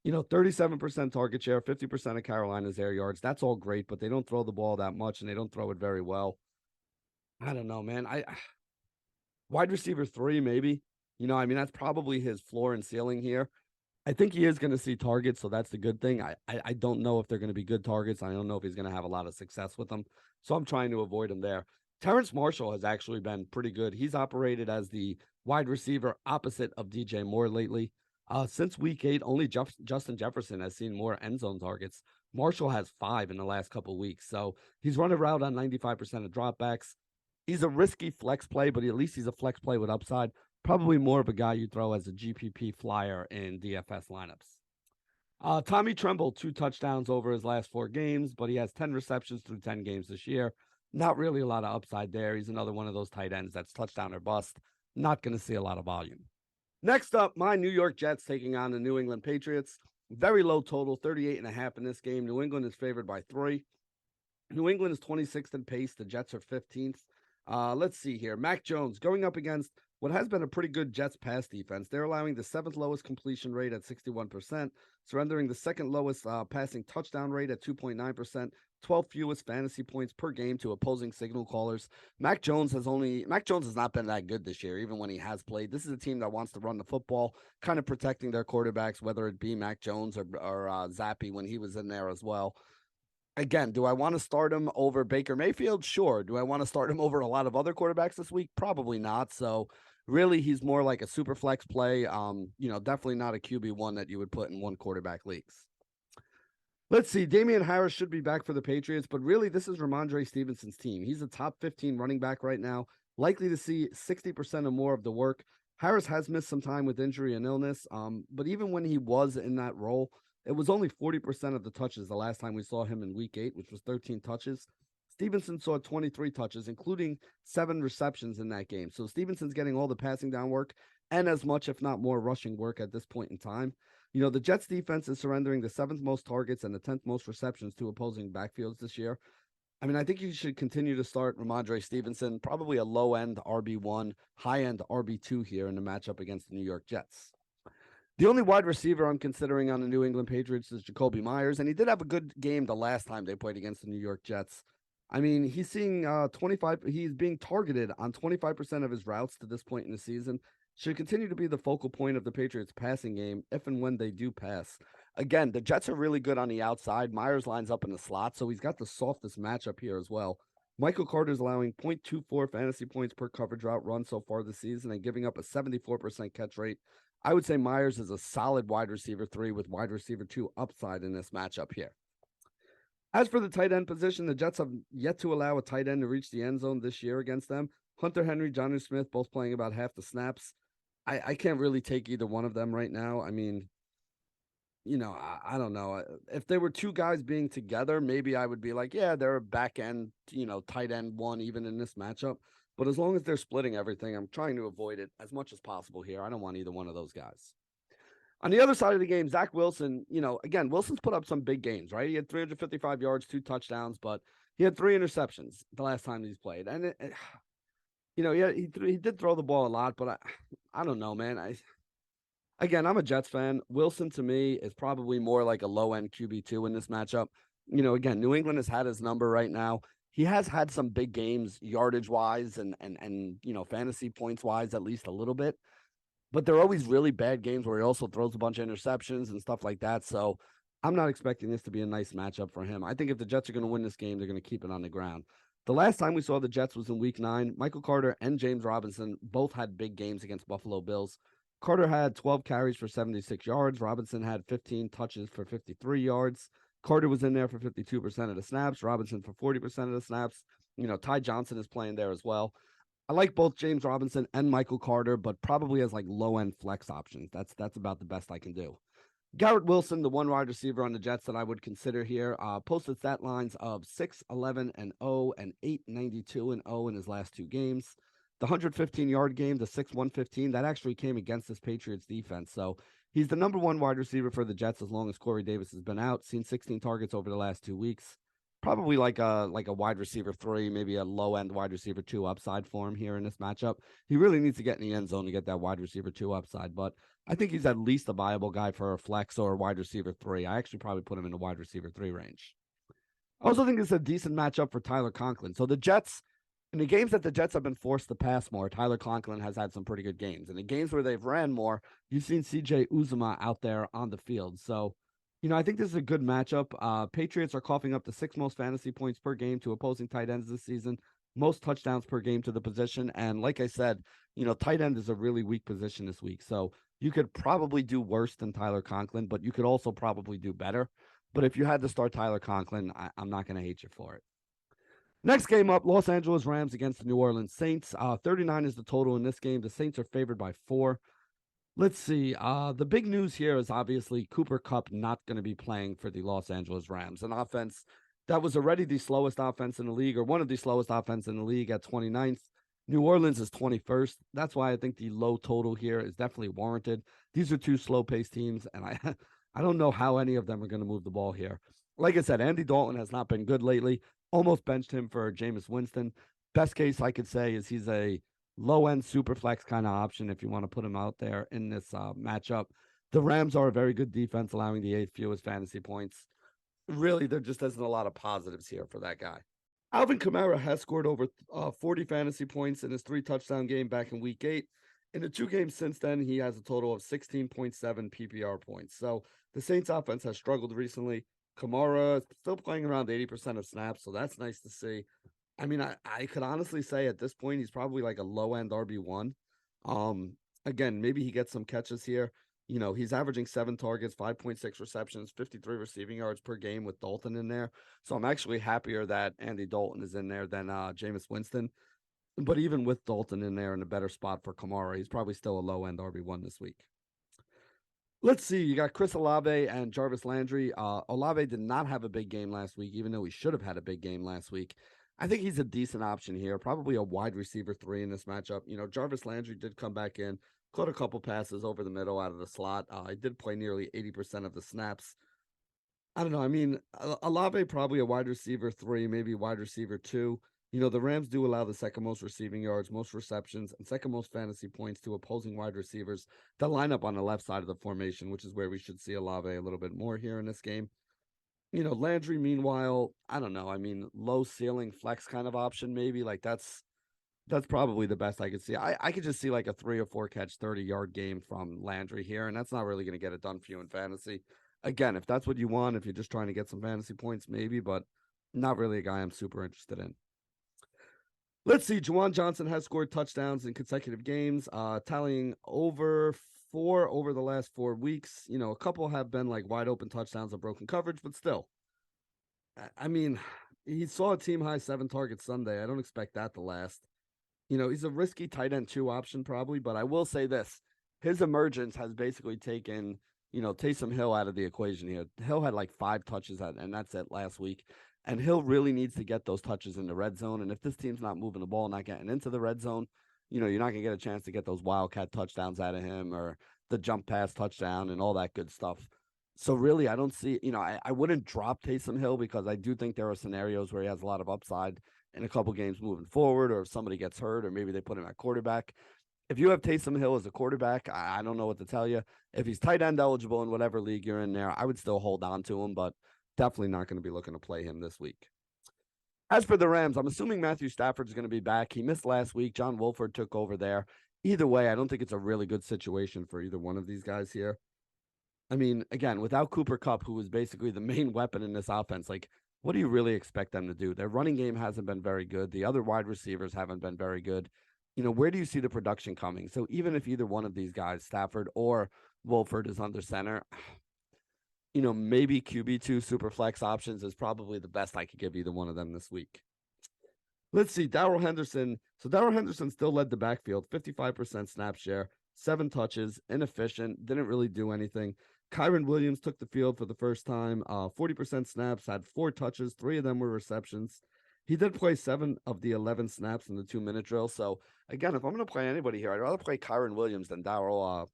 37% target share, 50% of Carolina's air yards. That's all great, but they don't throw the ball that much, and they don't throw it very well. I don't know, man. Wide receiver 3, maybe. That's probably his floor and ceiling here. I think he is going to see targets, so that's the good thing. I don't know if they're going to be good targets. I don't know if he's going to have a lot of success with them, so I'm trying to avoid him there. Terrence Marshall has actually been pretty good. He's operated as the wide receiver opposite of DJ Moore lately. Since week 8, only Justin Jefferson has seen more end zone targets. Marshall has 5 in the last couple weeks, so he's run a route on 95% of dropbacks. He's a risky flex play, but at least he's a flex play with upside. Probably more of a guy you throw as a GPP flyer in DFS lineups. Tommy Tremble, 2 touchdowns over his last 4 games, but he has 10 receptions through 10 games this year. Not really a lot of upside there. He's another one of those tight ends that's touchdown or bust. Not going to see a lot of volume. Next up, my New York Jets taking on the New England Patriots. Very low total, 38.5 in this game. New England is favored by 3. New England is 26th in pace. The Jets are 15th. Let's see here. Mac Jones going up against what has been a pretty good Jets pass defense. They're allowing the 7th lowest completion rate at 61%, surrendering the 2nd lowest passing touchdown rate at 2.9%, 12th fewest fantasy points per game to opposing signal callers. Mac Jones has not been that good this year, even when he has played. This is a team that wants to run the football, kind of protecting their quarterbacks, whether it be Mac Jones or Zappe when he was in there as well. Again, do I want to start him over Baker Mayfield? Sure. Do I want to start him over a lot of other quarterbacks this week? Probably not. So really, he's more like a super flex play. Definitely not a QB1 that you would put in one quarterback leagues. Let's see. Damian Harris should be back for the Patriots, but really this is Ramondre Stevenson's team. He's a top 15 running back right now, likely to see 60% or more of the work. Harris has missed some time with injury and illness, but even when he was in that role, it was only 40% of the touches the last time we saw him in week 8, which was 13 touches. Stevenson saw 23 touches, including 7 receptions in that game. So Stevenson's getting all the passing down work and as much, if not more, rushing work at this point in time. The Jets defense is surrendering the 7th most targets and the 10th most receptions to opposing backfields this year. I think you should continue to start Ramondre Stevenson, probably a low-end RB1, high-end RB2 here in the matchup against the New York Jets. The only wide receiver I'm considering on the New England Patriots is Jacoby Myers, and he did have a good game the last time they played against the New York Jets. He's seeing 25. He's being targeted on 25% of his routes to this point in the season. Should continue to be the focal point of the Patriots passing game if and when they do pass. Again, the Jets are really good on the outside. Myers lines up in the slot, so he's got the softest matchup here as well. Michael Carter's allowing 0.24 fantasy points per coverage route run so far this season and giving up a 74% catch rate. I would say Myers is a solid wide receiver 3 with wide receiver 2 upside in this matchup here. As for the tight end position, the Jets have yet to allow a tight end to reach the end zone this year against them. Hunter Henry, Jonnu Smith, both playing about half the snaps. I can't really take either one of them right now. I mean, I don't know. If they were two guys being together, maybe I would be like, yeah, they're a back end, tight end one, even in this matchup. But as long as they're splitting everything, I'm trying to avoid it as much as possible here. I don't want either one of those guys. On the other side of the game, Zach Wilson, again, Wilson's put up some big games, right? He had 355 yards, 2 touchdowns, but he had 3 interceptions the last time he's played. And, he did throw the ball a lot, but I don't know, man. Again, I'm a Jets fan. Wilson to me is probably more like a low end QB2 in this matchup. Again, New England has had his number right now. He has had some big games yardage wise and fantasy points wise, at least a little bit. But they're always really bad games where he also throws a bunch of interceptions and stuff like that. So I'm not expecting this to be a nice matchup for him. I think if the Jets are going to win this game, they're going to keep it on the ground. The last time we saw the Jets was in week 9. Michael Carter and James Robinson both had big games against Buffalo Bills. Carter had 12 carries for 76 yards. Robinson had 15 touches for 53 yards. Carter was in there for 52% of the snaps. Robinson for 40% of the snaps. Ty Johnson is playing there as well. I like both James Robinson and Michael Carter, but probably as like low end flex options. That's about the best I can do. Garrett Wilson, the one wide receiver on the Jets that I would consider here, posted stat lines of 6-11-0 and 8-92-0 in his last 2 games. The 115-yard game, the 6-115, that actually came against this Patriots defense. So he's the number 1 wide receiver for the Jets as long as Corey Davis has been out. Seen 16 targets over the last 2 weeks. Probably like a wide receiver 3, maybe a low end wide receiver 2 upside for him here in this matchup. He really needs to get in the end zone to get that wide receiver 2 upside, but I think he's at least a viable guy for a flex or a wide receiver 3. I actually probably put him in the wide receiver 3 range. I also think it's a decent matchup for Tyler Conklin. So the Jets, in the games that the Jets have been forced to pass more, Tyler Conklin has had some pretty good games. In the games where they've ran more, you've seen CJ Uzomah out there on the field. So I think this is a good matchup. Patriots are coughing up the 6th most fantasy points per game to opposing tight ends this season, most touchdowns per game to the position. And like I said, tight end is a really weak position this week. So you could probably do worse than Tyler Conklin, but you could also probably do better. But if you had to start Tyler Conklin, I'm not going to hate you for it. Next game up, Los Angeles Rams against the New Orleans Saints. 39 is the total in this game. The Saints are favored by 4. Let's see. The big news here is obviously Cooper Kupp not going to be playing for the Los Angeles Rams, an offense that was already the slowest offense in the league, or one of the slowest offense in the league at 29th. New Orleans is 21st. That's why I think the low total here is definitely warranted. These are 2 slow-paced teams, and I don't know how any of them are going to move the ball here. Like I said, Andy Dalton has not been good lately. Almost benched him for Jameis Winston. Best case I could say is he's a low-end super flex kind of option if you want to put him out there in this matchup. The Rams are a very good defense, allowing the 8th fewest fantasy points. Really, there just isn't a lot of positives here for that guy. Alvin Kamara has scored over 40 fantasy points in his 3-touchdown game back in week 8. In the 2 games since then, he has a total of 16.7 PPR points. So the Saints offense has struggled recently. Kamara is still playing around 80% of snaps, so that's nice to see. I mean, I could honestly say at this point, he's probably like a low-end RB1. Again, maybe he gets some catches here. He's averaging 7 targets, 5.6 receptions, 53 receiving yards per game with Dalton in there. So I'm actually happier that Andy Dalton is in there than Jameis Winston. But even with Dalton in there in a better spot for Kamara, he's probably still a low-end RB1 this week. Let's see. You got Chris Olave and Jarvis Landry. Olave did not have a big game last week, even though he should have had a big game last week. I think he's a decent option here, probably a wide receiver 3 in this matchup. Jarvis Landry did come back in, caught a couple passes over the middle out of the slot. He did play nearly 80% of the snaps. I don't know. I mean, Olave probably a wide receiver 3, maybe wide receiver 2. The Rams do allow the 2nd most receiving yards, most receptions, and 2nd most fantasy points to opposing wide receivers that line up on the left side of the formation, which is where we should see Olave a little bit more here in this game. Landry, meanwhile, I don't know. I mean, low ceiling flex kind of option, maybe. Like that's probably the best I could see. I could just see like a 3 or 4 catch 30-yard game from Landry here, and that's not really going to get it done for you in fantasy. Again, if that's what you want, if you're just trying to get some fantasy points, maybe, but not really a guy I'm super interested in. Let's see. Juwan Johnson has scored touchdowns in consecutive games, tallying over 4 over the last 4 weeks. A couple have been like wide open touchdowns or broken coverage, but still. I mean, he saw a team high 7 targets Sunday. I don't expect that to last. He's a risky tight end 2 option probably, but I will say this. His emergence has basically taken, Taysom Hill out of the equation here. Hill had like 5 touches, and that's it last week. And Hill really needs to get those touches in the red zone. And if this team's not moving the ball, not getting into the red zone, you're not going to get a chance to get those wildcat touchdowns out of him or the jump pass touchdown and all that good stuff. So really, I don't see, I wouldn't drop Taysom Hill because I do think there are scenarios where he has a lot of upside in a couple games moving forward, or if somebody gets hurt, or maybe they put him at quarterback. If you have Taysom Hill as a quarterback, I don't know what to tell you. If he's tight end eligible in whatever league you're in there, I would still hold on to him, but definitely not going to be looking to play him this week. As for the Rams, I'm assuming Matthew Stafford's going to be back. He missed last week. John Wolford took over there. Either way, I don't think it's a really good situation for either one of these guys here. I mean, again, without Cooper Kupp, who was basically the main weapon in this offense, like, what do you really expect them to do? Their running game hasn't been very good. The other wide receivers haven't been very good. Where do you see the production coming? So even if either one of these guys, Stafford or Wolford, is under center, maybe QB2 super flex options is probably the best I could give either one of them this week. Let's see, Darrell Henderson. So Darrell Henderson still led the backfield, 55% snap share, 7 touches, inefficient, didn't really do anything. Kyron Williams took the field for the first time, 40% snaps, had 4 touches, 3 of them were receptions. He did play 7 of the 11 snaps in the 2-minute drill. So again, if I'm going to play anybody here, I'd rather play Kyron Williams than Darrell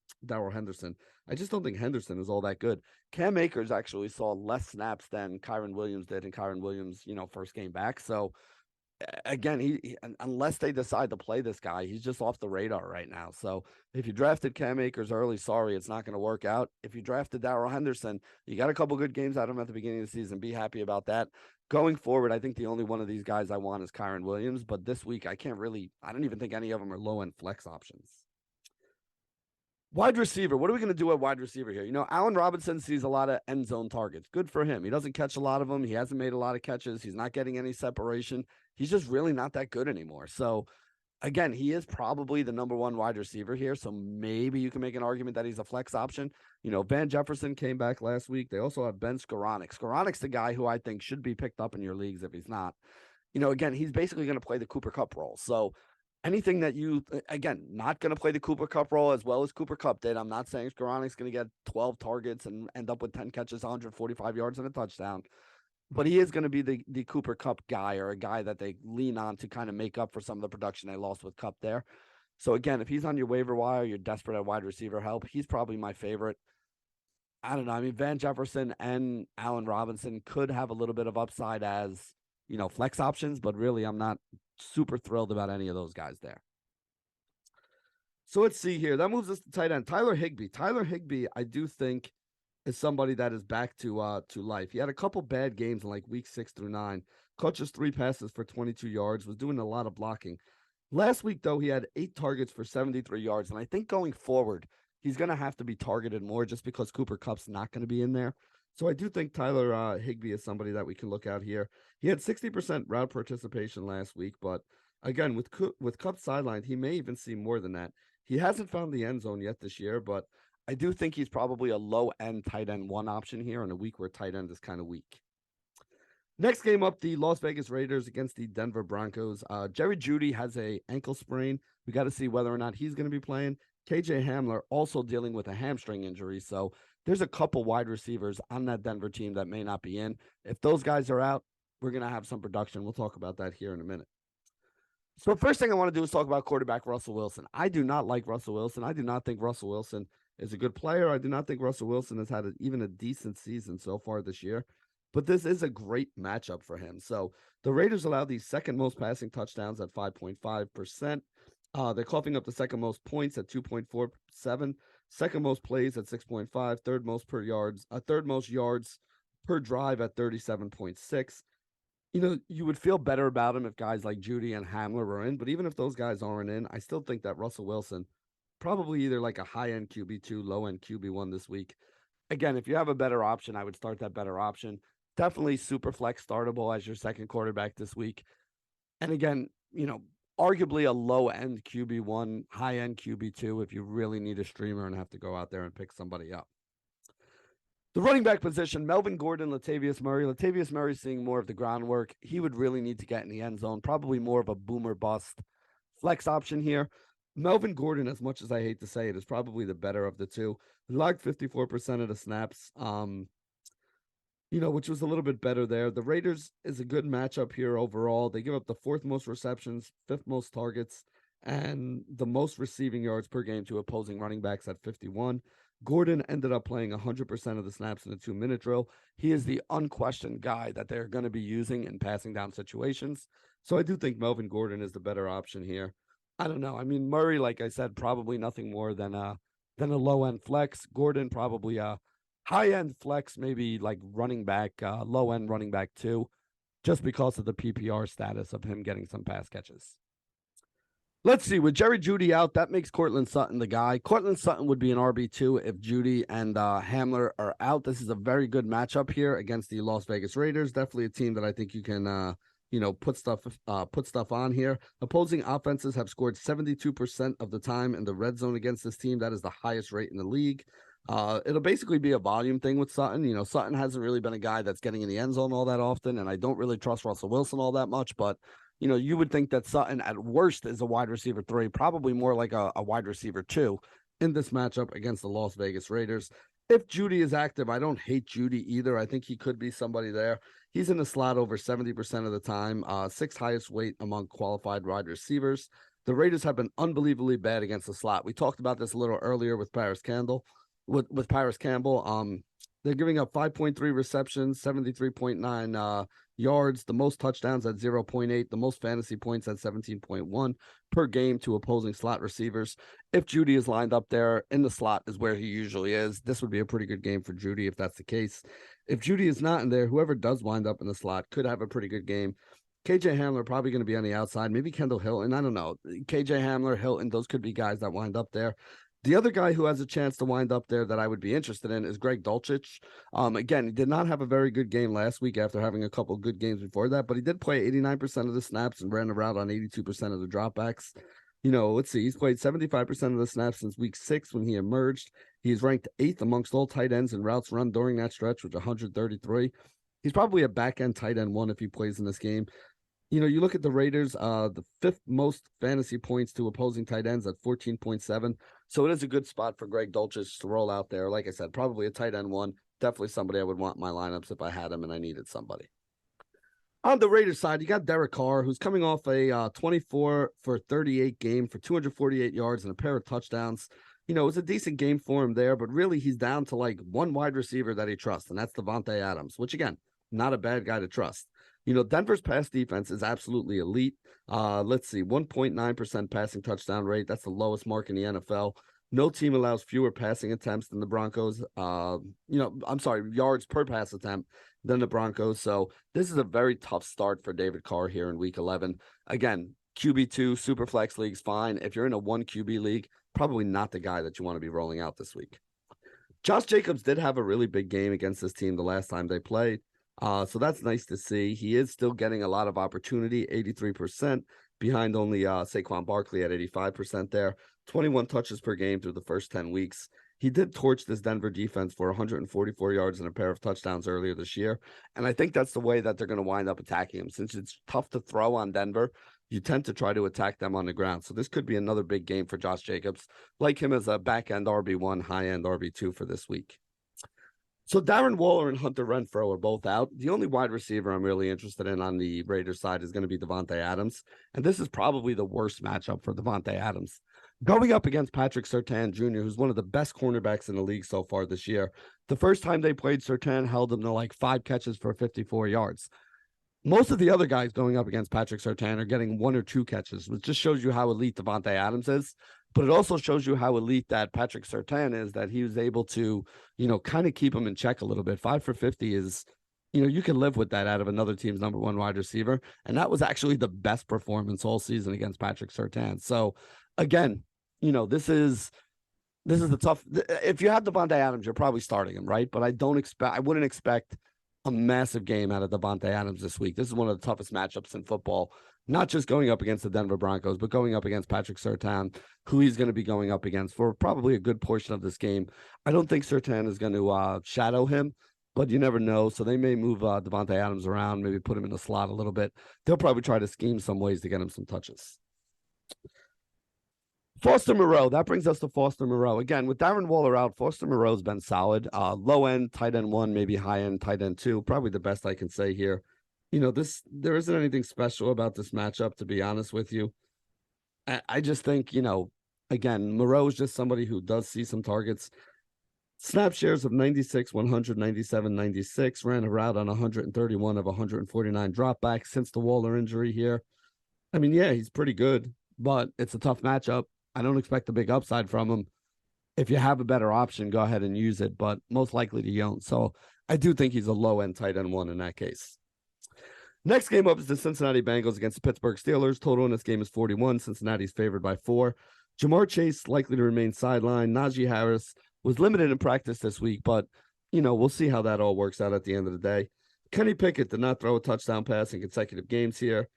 Henderson. I just don't think Henderson is all that good. Cam Akers actually saw less snaps than Kyron Williams did in Kyron Williams, first game back. So again, he unless they decide to play this guy, he's just off the radar right now. So if you drafted Cam Akers early, sorry, it's not going to work out. If you drafted Darrell Henderson, you got a couple good games out of him at the beginning of the season. Be happy about that. Going forward, I think the only one of these guys I want is Kyron Williams, but this week I don't even think any of them are low-end flex options. Wide receiver. What are we going to do at wide receiver here? Allen Robinson sees a lot of end zone targets. Good for him. He doesn't catch a lot of them. He hasn't made a lot of catches. He's not getting any separation. He's just really not that good anymore. So again, he is probably the number 1 wide receiver here. So maybe you can make an argument that he's a flex option. Van Jefferson came back last week. They also have Ben Skoranek. Skoranek's the guy who I think should be picked up in your leagues if he's not. Again, he's basically going to play the Cooper Kupp role. So anything that again, not going to play the Cooper Kupp role as well as Cooper Kupp did. I'm not saying Skoranek's going to get 12 targets and end up with 10 catches, 145 yards and a touchdown. But he is going to be the Cooper Kupp guy, or a guy that they lean on to kind of make up for some of the production they lost with Kupp there. So again, if he's on your waiver wire, you're desperate at wide receiver help, he's probably my favorite. I don't know. I mean, Van Jefferson and Allen Robinson could have a little bit of upside as, flex options, but really I'm not super thrilled about any of those guys there. So let's see here. That moves us to tight end. Tyler Higbee. Tyler Higbee, I do think, is somebody that is back to life. He had a couple bad games in like week 6 through 9. Caught just 3 passes for 22 yards, was doing a lot of blocking. Last week, though, he had 8 targets for 73 yards. And I think going forward, he's going to have to be targeted more just because Cooper Kupp's not going to be in there. So I do think Tyler Higbee is somebody that we can look out here. He had 60% route participation last week, but again, with Kupp sidelined, he may even see more than that. He hasn't found the end zone yet this year, but I do think he's probably a low-end tight end 1 option here in a week where tight end is kind of weak. Next game up, the Las Vegas Raiders against the Denver Broncos. Jerry Jeudy has a ankle sprain. We got to see whether or not he's going to be playing. KJ Hamler also dealing with a hamstring injury. So there's a couple wide receivers on that Denver team that may not be in. If those guys are out, we're going to have some production. We'll talk about that here in a minute. So first thing I want to do is talk about quarterback Russell Wilson. I do not like Russell Wilson. I do not think Russell Wilson is a good player. I do not think Russell Wilson has had even a decent season so far this year. But this is a great matchup for him. So the Raiders allow the second most passing touchdowns at 5.5%. They're coughing up the second most points at 2.47, second most plays at 6.5, third most yards per drive at 37.6. You would feel better about him if guys like Jeudy and Hamler were in, but even if those guys aren't in, I still think that Russell Wilson, probably either like a high-end QB2, low-end QB1 this week. Again, if you have a better option, I would start that better option. Definitely super flex startable as your second quarterback this week. And again, arguably a low-end QB1, high-end QB2 if you really need a streamer and have to go out there and pick somebody up. The running back position, Melvin Gordon, Latavius Murray. Latavius Murray seeing more of the groundwork. He would really need to get in the end zone, probably more of a boomer bust flex option here. Melvin Gordon, as much as I hate to say it, is probably the better of the two. He logged 54% of the snaps, which was a little bit better there. The Raiders is a good matchup here overall. They give up the fourth most receptions, fifth most targets, and the most receiving yards per game to opposing running backs at 51. Gordon ended up playing 100% of the snaps in the 2-minute drill. He is the unquestioned guy that they're going to be using in passing down situations. So I do think Melvin Gordon is the better option here. I don't know. I mean, Murray, like I said, probably nothing more than a low end flex. Gordon probably a high end flex, maybe like running back, low end running back too, just because of the PPR status of him getting some pass catches. Let's see. With Jerry Jeudy out, that makes Cortland Sutton the guy. Cortland Sutton would be an RB2 if Jeudy and Hamler are out. This is a very good matchup here against the Las Vegas Raiders. Definitely a team that I think you can, put stuff on here. Opposing offenses have scored 72% of the time in the red zone against this team. That is the highest rate in the league. It'll basically be a volume thing with Sutton. Sutton hasn't really been a guy that's getting in the end zone all that often, and I don't really trust Russell Wilson all that much, but you would think that Sutton at worst is a wide receiver 3, probably more like a wide receiver 2 in this matchup against the Las Vegas Raiders. If Jeudy is active, I don't hate Jeudy either. I think he could be somebody there. He's in the slot over 70% of the time, sixth highest weight among qualified wide receivers. The Raiders have been unbelievably bad against the slot. We talked about this a little earlier with Paris Campbell. They're giving up 5.3 receptions, 73.9 yards, the most touchdowns at 0.8, the most fantasy points at 17.1 per game to opposing slot receivers. If Jeudy is lined up there in the slot is where he usually is, this would be a pretty good game for Jeudy if that's the case. If Jeudy is not in there, whoever does wind up in the slot could have a pretty good game. KJ Hamler probably going to be on the outside, maybe Kendall Hilton. I don't know. KJ Hamler, Hilton, those could be guys that wind up there. The other guy who has a chance to wind up there that I would be interested in is Greg Dulcich. Again, he did not have a very good game last week after having a couple of good games before that, but he did play 89% of the snaps and ran the route on 82% of the dropbacks. Let's see. He's played 75% of the snaps since week 6 when he emerged. He's ranked 8th amongst all tight ends in routes run during that stretch, with 133. He's probably a back-end tight end 1 if he plays in this game. You look at the Raiders, the 5th most fantasy points to opposing tight ends at 14.7. So it is a good spot for Greg Dulcich to roll out there. Like I said, probably a tight end 1. Definitely somebody I would want in my lineups if I had him and I needed somebody. On the Raiders side, you got Derek Carr, who's coming off a 24 for 38 game for 248 yards and a pair of touchdowns. It was a decent game for him there, but really he's down to like one wide receiver that he trusts, and that's Davante Adams, which again, not a bad guy to trust. Denver's pass defense is absolutely elite. Let's see, 1.9% passing touchdown rate. That's the lowest mark in the NFL. No team allows fewer passing attempts than the Broncos. Yards per pass attempt than the Broncos. So this is a very tough start for David Carr here in week 11. Again, QB2, super flex leagues, fine. If you're in a 1 QB league, probably not the guy that you want to be rolling out this week. Josh Jacobs did have a really big game against this team the last time they played. So that's nice to see. He is still getting a lot of opportunity, 83%, behind only Saquon Barkley at 85% there. 21 touches per game through the first 10 weeks. He did torch this Denver defense for 144 yards and a pair of touchdowns earlier this year. And I think that's the way that they're going to wind up attacking him. Since it's tough to throw on Denver, you tend to try to attack them on the ground. So this could be another big game for Josh Jacobs. Like him as a back-end RB1, high-end RB2 for this week. So Darren Waller and Hunter Renfrow are both out. The only wide receiver I'm really interested in on the Raiders side is going to be Davante Adams. And this is probably the worst matchup for Davante Adams. Going up against Patrick Surtain Jr., who's one of the best cornerbacks in the league so far this year. The first time they played, Surtain held him to like 5 catches for 54 yards. Most of the other guys going up against Patrick Surtain are getting 1 or 2 catches, which just shows you how elite Davante Adams is. But it also shows you how elite that Patrick Surtain is, that he was able to, kind of keep him in check a little bit. 5 for 50 is, you can live with that out of another team's number 1 wide receiver. And that was actually the best performance all season against Patrick Surtain. So again, this is the tough. If you have Davante Adams, you're probably starting him, right? But I wouldn't expect a massive game out of Davante Adams this week. This is one of the toughest matchups in football. not just going up against the Denver Broncos, but going up against Patrick Surtain, who he's going to be going up against for probably a good portion of this game. I don't think Surtain is going to shadow him, but you never know. So they may move Devontae Adams around, maybe put him in the slot a little bit. They'll probably try to scheme some ways to get him some touches. Foster Moreau, that brings us to Foster Moreau. Again, with Darren Waller out, Foster Moreau's been solid. Low end, tight end 1, maybe high end, tight end 2. Probably the best I can say here. There isn't anything special about this matchup, to be honest with you. I just think, again, Moreau is just somebody who does see some targets. Snap shares of 96, 100, 97, 96. Ran a route on 131 of 149 dropbacks since the Waller injury here. I mean, yeah, he's pretty good, but it's a tough matchup. I don't expect a big upside from him. If you have a better option, go ahead and use it, but most likely you don't. So I do think he's a low-end tight end 1 in that case. Next game up is the Cincinnati Bengals against the Pittsburgh Steelers. Total in this game is 41. Cincinnati's favored by 4. Jamar Chase likely to remain sidelined. Najee Harris was limited in practice this week, but, we'll see how that all works out at the end of the day. Kenny Pickett did not throw a touchdown pass in consecutive games here.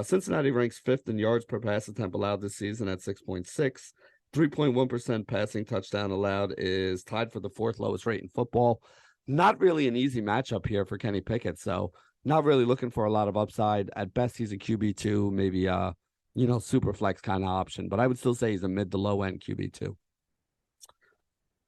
Cincinnati ranks 5th in yards per pass attempt allowed this season at 6.6. 3.1% passing touchdown allowed is tied for the 4th lowest rate in football. Not really an easy matchup here for Kenny Pickett, so not really looking for a lot of upside. At best, he's a QB2, maybe super flex kind of option, but I would still say he's a mid to low end QB2.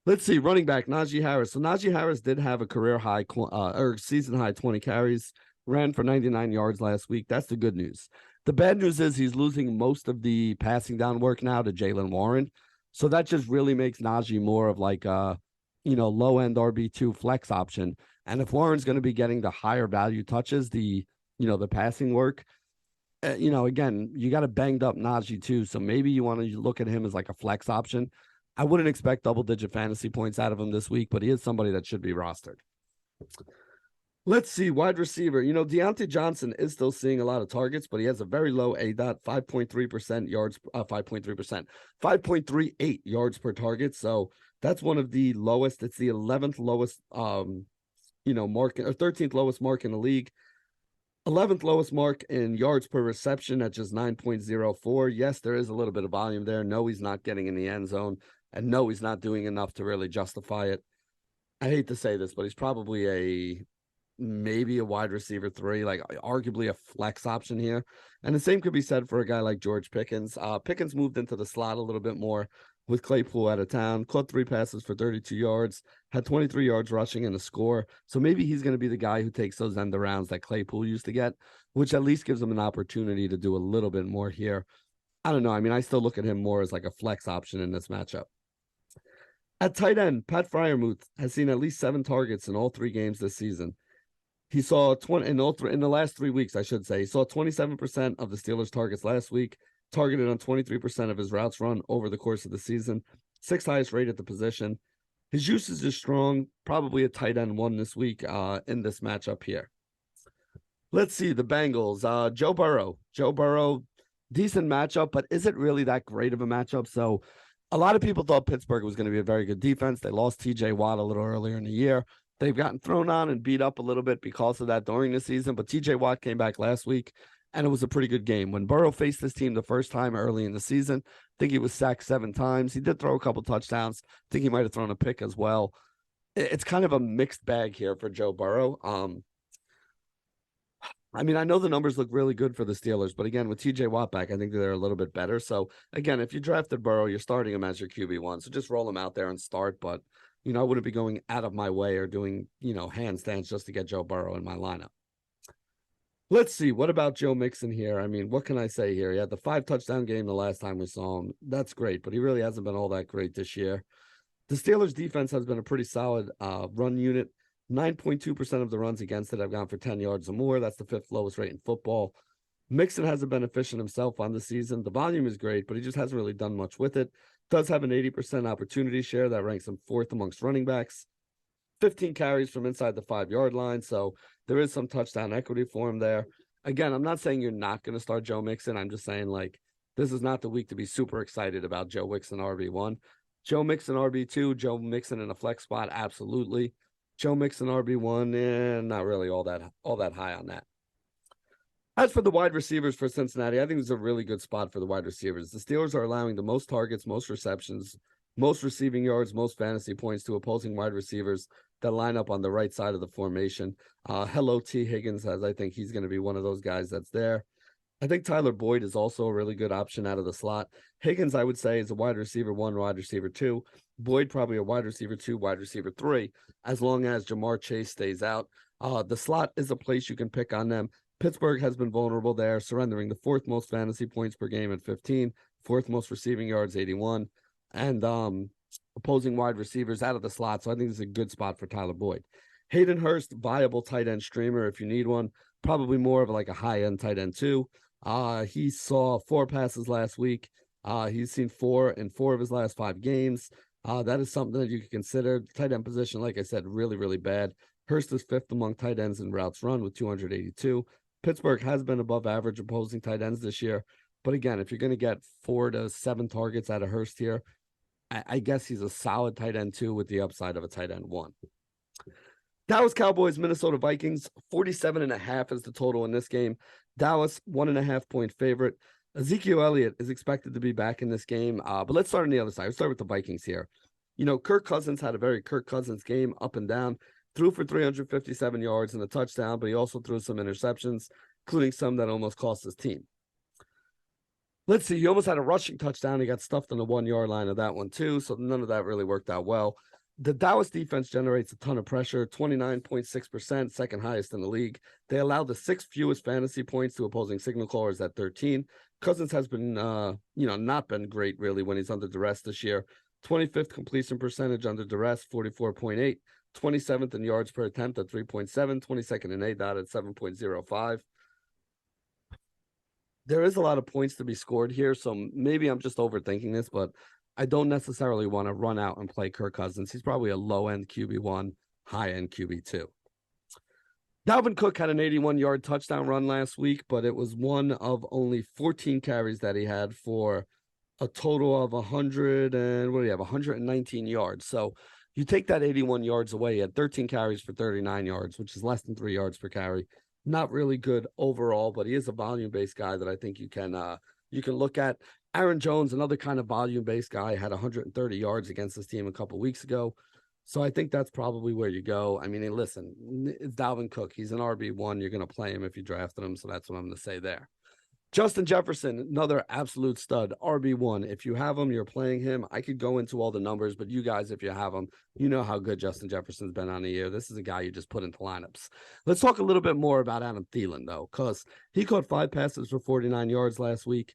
Let's see, running back Najee Harris. So Najee Harris did have a career high or season high 20 carries. Ran for 99 yards last week. That's the good news. The bad news is he's losing most of the passing down work now to Jaylen Warren. So that just really makes Najee more of like a, low-end RB2 flex option. And if Warren's going to be getting the higher value touches, the passing work, again, you got a banged up Najee too. So maybe you want to look at him as like a flex option. I wouldn't expect double-digit fantasy points out of him this week, but he is somebody that should be rostered. Let's see, wide receiver. Deontay Johnson is still seeing a lot of targets, but he has a very low ADOT, 5.3% yards, 5.38 yards per target. So that's one of the lowest. It's the 11th lowest, mark, or 13th lowest mark in the league. 11th lowest mark in yards per reception at just 9.04. Yes, there is a little bit of volume there. No, he's not getting in the end zone. And no, he's not doing enough to really justify it. I hate to say this, but he's probably maybe a wide receiver 3, like arguably a flex option here. And the same could be said for a guy like George Pickens. Pickens moved into the slot a little bit more with Claypool out of town, caught 3 passes for 32 yards, had 23 yards rushing and a score. So maybe he's going to be the guy who takes those end arounds that Claypool used to get, which at least gives him an opportunity to do a little bit more here. I don't know. I mean, I still look at him more as like a flex option in this matchup. At tight end, Pat Freiermuth has seen at least 7 targets in all 3 games this season. He saw 20 in the last 3 weeks, I should say. He saw 27% of the Steelers' targets last week, targeted on 23% of his routes run over the course of the season, 6th highest rate at the position. His usage is strong, probably a tight end 1 this week in this matchup here. Let's see, the Bengals. Joe Burrow, decent matchup, but is it really that great of a matchup? So a lot of people thought Pittsburgh was going to be a very good defense. They lost TJ Watt a little earlier in the year. They've gotten thrown on and beat up a little bit because of that during the season, but TJ Watt came back last week, and it was a pretty good game. When Burrow faced this team the first time early in the season, I think he was sacked 7 times. He did throw a couple touchdowns. I think he might have thrown a pick as well. It's kind of a mixed bag here for Joe Burrow. I mean, I know the numbers look really good for the Steelers, but again, with TJ Watt back, I think they're a little bit better. So again, if you drafted Burrow, you're starting him as your QB1. So just roll him out there and start, but I wouldn't be going out of my way or doing, handstands just to get Joe Burrow in my lineup. Let's see. What about Joe Mixon here? I mean, what can I say here? He had the 5 touchdown game the last time we saw him. That's great, but he really hasn't been all that great this year. The Steelers defense has been a pretty solid run unit. 9.2% of the runs against it have gone for 10 yards or more. That's the 5th lowest rate in football. Mixon hasn't been efficient himself on the season. The volume is great, but he just hasn't really done much with it. Does have an 80% opportunity share that ranks him 4th amongst running backs. 15 carries from inside the 5-yard line, so there is some touchdown equity for him there. Again, I'm not saying you're not going to start Joe Mixon. I'm just saying, this is not the week to be super excited about Joe Mixon RB1. Joe Mixon RB2, Joe Mixon in a flex spot, absolutely. Joe Mixon RB1, not really all that high on that. As for the wide receivers for Cincinnati, I think it's a really good spot for the wide receivers. The Steelers are allowing the most targets, most receptions, most receiving yards, most fantasy points to opposing wide receivers that line up on the right side of the formation. Hello, T. Higgins, as I think he's going to be one of those guys that's there. I think Tyler Boyd is also a really good option out of the slot. Higgins, I would say, is a wide receiver 1, wide receiver 2. Boyd, probably a wide receiver 2, wide receiver 3, as long as Jamar Chase stays out. The slot is a place you can pick on them. Pittsburgh has been vulnerable there, surrendering the 4th most fantasy points per game at 15, 4th most receiving yards, 81, and opposing wide receivers out of the slot. So I think this is a good spot for Tyler Boyd. Hayden Hurst, viable tight end streamer if you need one. Probably more of like a high-end tight end too. He saw 4 passes last week. He's seen 4 in 4 of his last 5 games. That is something that you can consider. Tight end position, like I said, really, really bad. Hurst is 5th among tight ends in routes run with 282. Pittsburgh has been above average opposing tight ends this year. But again, if you're going to get 4 to 7 targets out of Hurst here, I guess he's a solid tight end 2 with the upside of a tight end 1. Dallas Cowboys, Minnesota Vikings, 47.5 is the total in this game. Dallas, 1.5-point favorite. Ezekiel Elliott is expected to be back in this game. But let's start on the other side. Let's start with the Vikings here. You know, Kirk Cousins had a very Kirk Cousins game, up and down. Threw for 357 yards and a touchdown, but he also threw some interceptions, including some that almost cost his team. Let's see. He almost had a rushing touchdown. He got stuffed on the 1-yard line of that one, too. So none of that really worked out well. The Dallas defense generates a ton of pressure, 29.6%, second highest in the league. They allow the 6th fewest fantasy points to opposing signal callers at 13. Cousins has been, not been great, really, when he's under duress this year. 25th completion percentage under duress, 44.8. 27th in yards per attempt at 3.7, 22nd in ADOT at 7.05. There is a lot of points to be scored here, so maybe I'm just overthinking this, but I don't necessarily want to run out and play Kirk Cousins. He's probably a low-end QB1, high-end QB2. Dalvin Cook had an 81-yard touchdown run last week, but it was one of only 14 carries that he had for a total of 119 yards. So you take that 81 yards away at 13 carries for 39 yards, which is less than 3 yards per carry. Not really good overall, but he is a volume-based guy that I think you can look at. Aaron Jones, another kind of volume-based guy, had 130 yards against this team a couple weeks ago. So I think that's probably where you go. I mean, listen, it's Dalvin Cook. He's an RB1. You're going to play him if you drafted him, so that's what I'm going to say there. Justin Jefferson, another absolute stud, RB1. If you have him, you're playing him. I could go into all the numbers, but you guys, if you have him, you know how good Justin Jefferson's been on the year. This is a guy you just put into lineups. Let's talk a little bit more about Adam Thielen, though, because he caught 5 passes for 49 yards last week.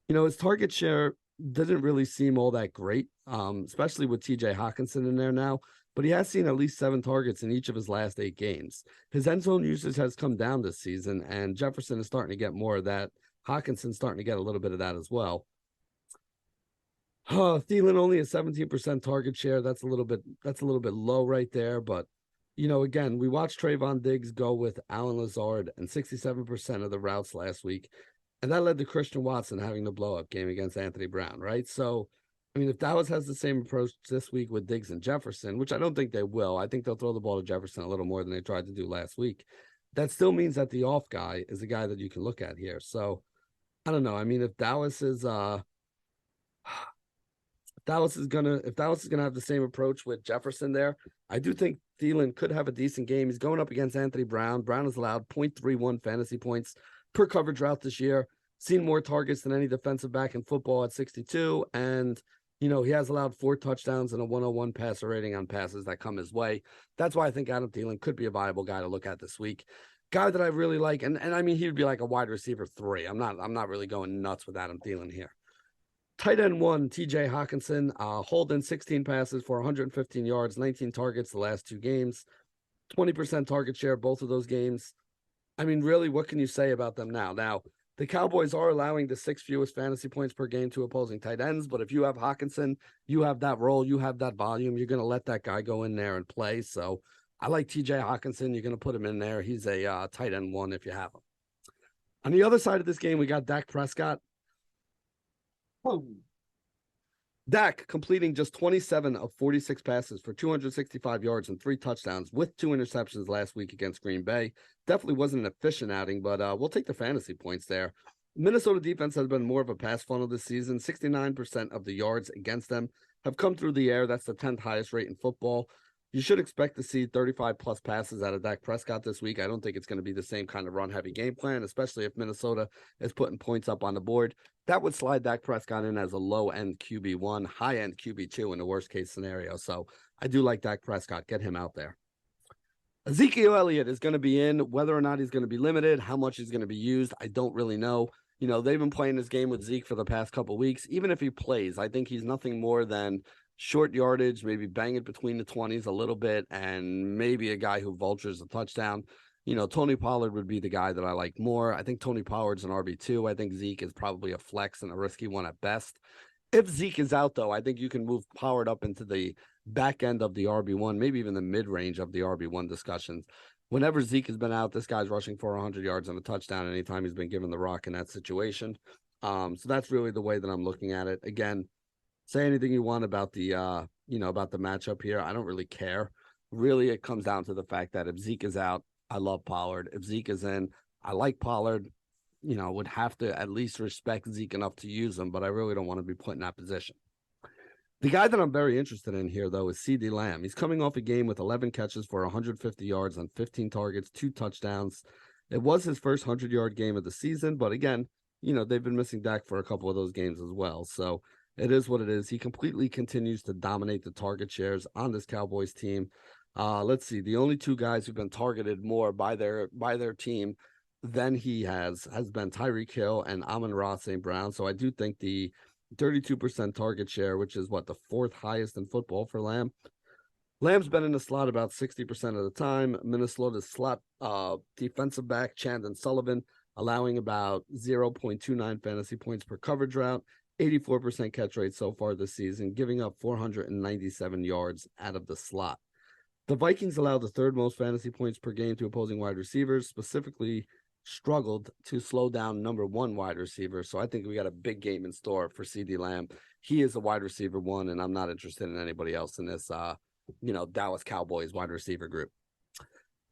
You know, his target share didn't really seem all that great, especially with TJ Hawkinson in there now. But he has seen at least 7 targets in each of his last 8 games. His end zone usage has come down this season, and Jefferson is starting to get more of that. Hawkinson's starting to get a little bit of that as well. Thielen only a 17% target share. That's a little bit low right there. But, you know, again, we watched Trayvon Diggs go with Allen Lazard and 67% of the routes last week. And that led to Christian Watson having the blow-up game against Anthony Brown, right? So, I mean, if Dallas has the same approach this week with Diggs and Jefferson, which I don't think they will, I think they'll throw the ball to Jefferson a little more than they tried to do last week. That still means that the off guy is a guy that you can look at here. So, I don't know. I mean, if Dallas is gonna have the same approach with Jefferson there, I do think Thielen could have a decent game. He's going up against Anthony Brown. Brown has allowed 0.31 fantasy points per coverage route this year. Seen more targets than any defensive back in football at 62, and you know he has allowed 4 touchdowns and a 101 passer rating on passes that come his way. That's why I think Adam Thielen could be a viable guy to look at this week. Guy that I really like, and I mean, he would be like a wide receiver 3. I'm not really going nuts with Adam Thielen here. Tight end 1, TJ Hawkinson, holding 16 passes for 115 yards, 19 targets the last 2 games, 20% target share both of those games. I mean, really, what can you say about them now? Now, the Cowboys are allowing the 6th fewest fantasy points per game to opposing tight ends, but if you have Hawkinson, you have that role, you have that volume, you're going to let that guy go in there and play. So I like TJ Hawkinson. You're going to put him in there. He's a tight end 1 if you have him. On the other side of this game, we got Dak Prescott. Dak completing just 27 of 46 passes for 265 yards and 3 touchdowns with 2 interceptions last week against Green Bay. Definitely wasn't an efficient outing, but we'll take the fantasy points there. Minnesota defense has been more of a pass funnel this season. 69% of the yards against them have come through the air. That's the 10th highest rate in football. You should expect to see 35 plus passes out of Dak Prescott this week. I don't think it's going to be the same kind of run heavy game plan, especially if Minnesota is putting points up on the board. That would slide Dak Prescott in as a low end QB1, high end QB2 in the worst case scenario. So I do like Dak Prescott. Get him out there. Ezekiel Elliott is going to be in. Whether or not he's going to be limited, how much he's going to be used, I don't really know. You know, they've been playing this game with Zeke for the past couple of weeks. Even if he plays, I think he's nothing more than short yardage, maybe bang it between the 20s a little bit, and maybe a guy who vultures a touchdown. You know, Tony Pollard would be the guy that I like more. I think Tony Pollard's an RB2. I think Zeke is probably a flex and a risky one at best. If Zeke is out, though, I think you can move Pollard up into the back end of the RB1, maybe even the mid-range of the RB1 discussions. Whenever Zeke has been out, this guy's rushing for 100 yards and a touchdown anytime he's been given the rock in that situation. So that's really the way that I'm looking at it. Again, say anything you want about the about the matchup here. I don't really care. Really, it comes down to the fact that if Zeke is out, I love Pollard. If Zeke is in, I like Pollard. You know, would have to at least respect Zeke enough to use him, but I really don't want to be put in that position. The guy that I'm very interested in here, though, is CeeDee Lamb. He's coming off a game with 11 catches for 150 yards on 15 targets, 2 touchdowns. It was his first 100-yard game of the season, but again, you know, they've been missing Dak for a couple of those games as well. So it is what it is. He completely continues to dominate the target shares on this Cowboys team. Let's see. The only 2 guys who've been targeted more by their team than he has been Tyreek Hill and Amon-Ra St. Brown. So I do think the 32% target share, which is what the 4th highest in football for Lamb. Lamb's been in the slot about 60% of the time. Minnesota's slot defensive back Chandon Sullivan allowing about 0.29 fantasy points per coverage route, 84% catch rate so far this season, giving up 497 yards out of the slot. The Vikings allow the 3rd most fantasy points per game to opposing wide receivers, specifically struggled to slow down number 1 wide receiver. So I think we got a big game in store for CeeDee Lamb. He is a wide receiver 1, and I'm not interested in anybody else in this, Dallas Cowboys wide receiver group.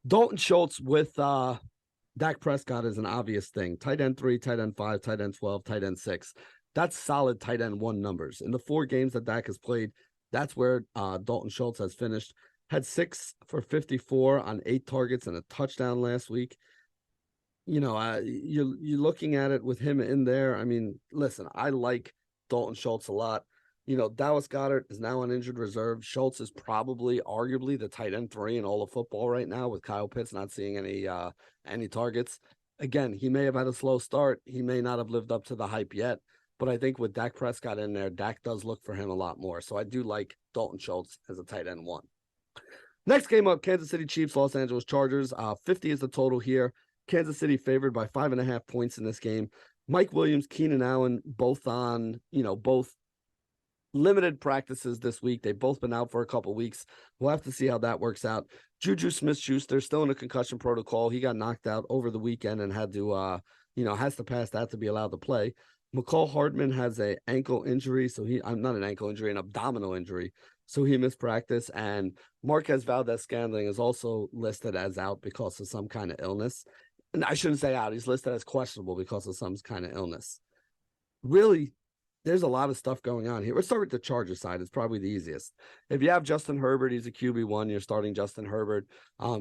Dalton Schultz with Dak Prescott is an obvious thing. Tight end 3, tight end 5, tight end 12, tight end 6. That's solid tight end 1 numbers. In the 4 games that Dak has played, that's where Dalton Schultz has finished. Had 6 for 54 on 8 targets and a touchdown last week. You know, you're looking at it with him in there. I mean, listen, I like Dalton Schultz a lot. You know, Dallas Goedert is now on injured reserve. Schultz is probably, arguably, the tight end 3 in all of football right now, with Kyle Pitts not seeing any targets. Again, he may have had a slow start. He may not have lived up to the hype yet. But I think with Dak Prescott in there, Dak does look for him a lot more. So I do like Dalton Schultz as a tight end 1. Next game up, Kansas City Chiefs, Los Angeles Chargers. 50 is the total here. Kansas City favored by 5.5 points in this game. Mike Williams, Keenan Allen, both on, both limited practices this week. They've both been out for a couple weeks. We'll have to see how that works out. Juju Smith-Schuster still in a concussion protocol. He got knocked out over the weekend and had to, has to pass that to be allowed to play. McCall Hardman has an ankle injury, not an ankle injury, an abdominal injury. So he missed practice, and Marquez Valdez-Scantling is also listed as out because of some kind of illness. And I shouldn't say out. He's listed as questionable because of some kind of illness. Really, there's a lot of stuff going on here. Let's start with the Chargers side. It's probably the easiest. If you have Justin Herbert, he's a QB1. You're starting Justin Herbert.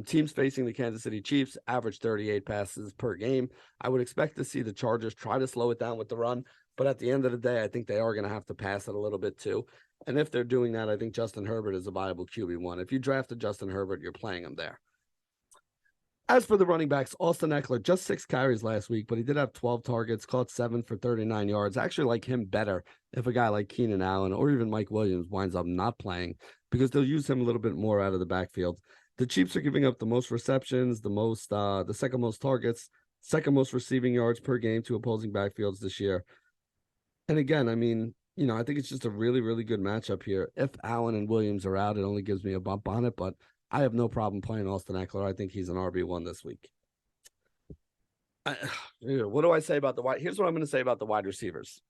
Teams facing the Kansas City Chiefs average 38 passes per game. I would expect to see the Chargers try to slow it down with the run. But at the end of the day, I think they are going to have to pass it a little bit too. And if they're doing that, I think Justin Herbert is a viable QB1. If you drafted Justin Herbert, you're playing him there. As for the running backs, Austin Eckler, just 6 carries last week, but he did have 12 targets, caught 7 for 39 yards. I actually like him better if a guy like Keenan Allen or even Mike Williams winds up not playing, because they'll use him a little bit more out of the backfield. The Chiefs are giving up the most receptions, the second most targets, second most receiving yards per game to opposing backfields this year. And again, I mean, I think it's just a really, really good matchup here. If Allen and Williams are out, it only gives me a bump on it, but I have no problem playing Austin Eckler. I think he's an RB1 this week. What do I say about here's what I'm going to say about the wide receivers.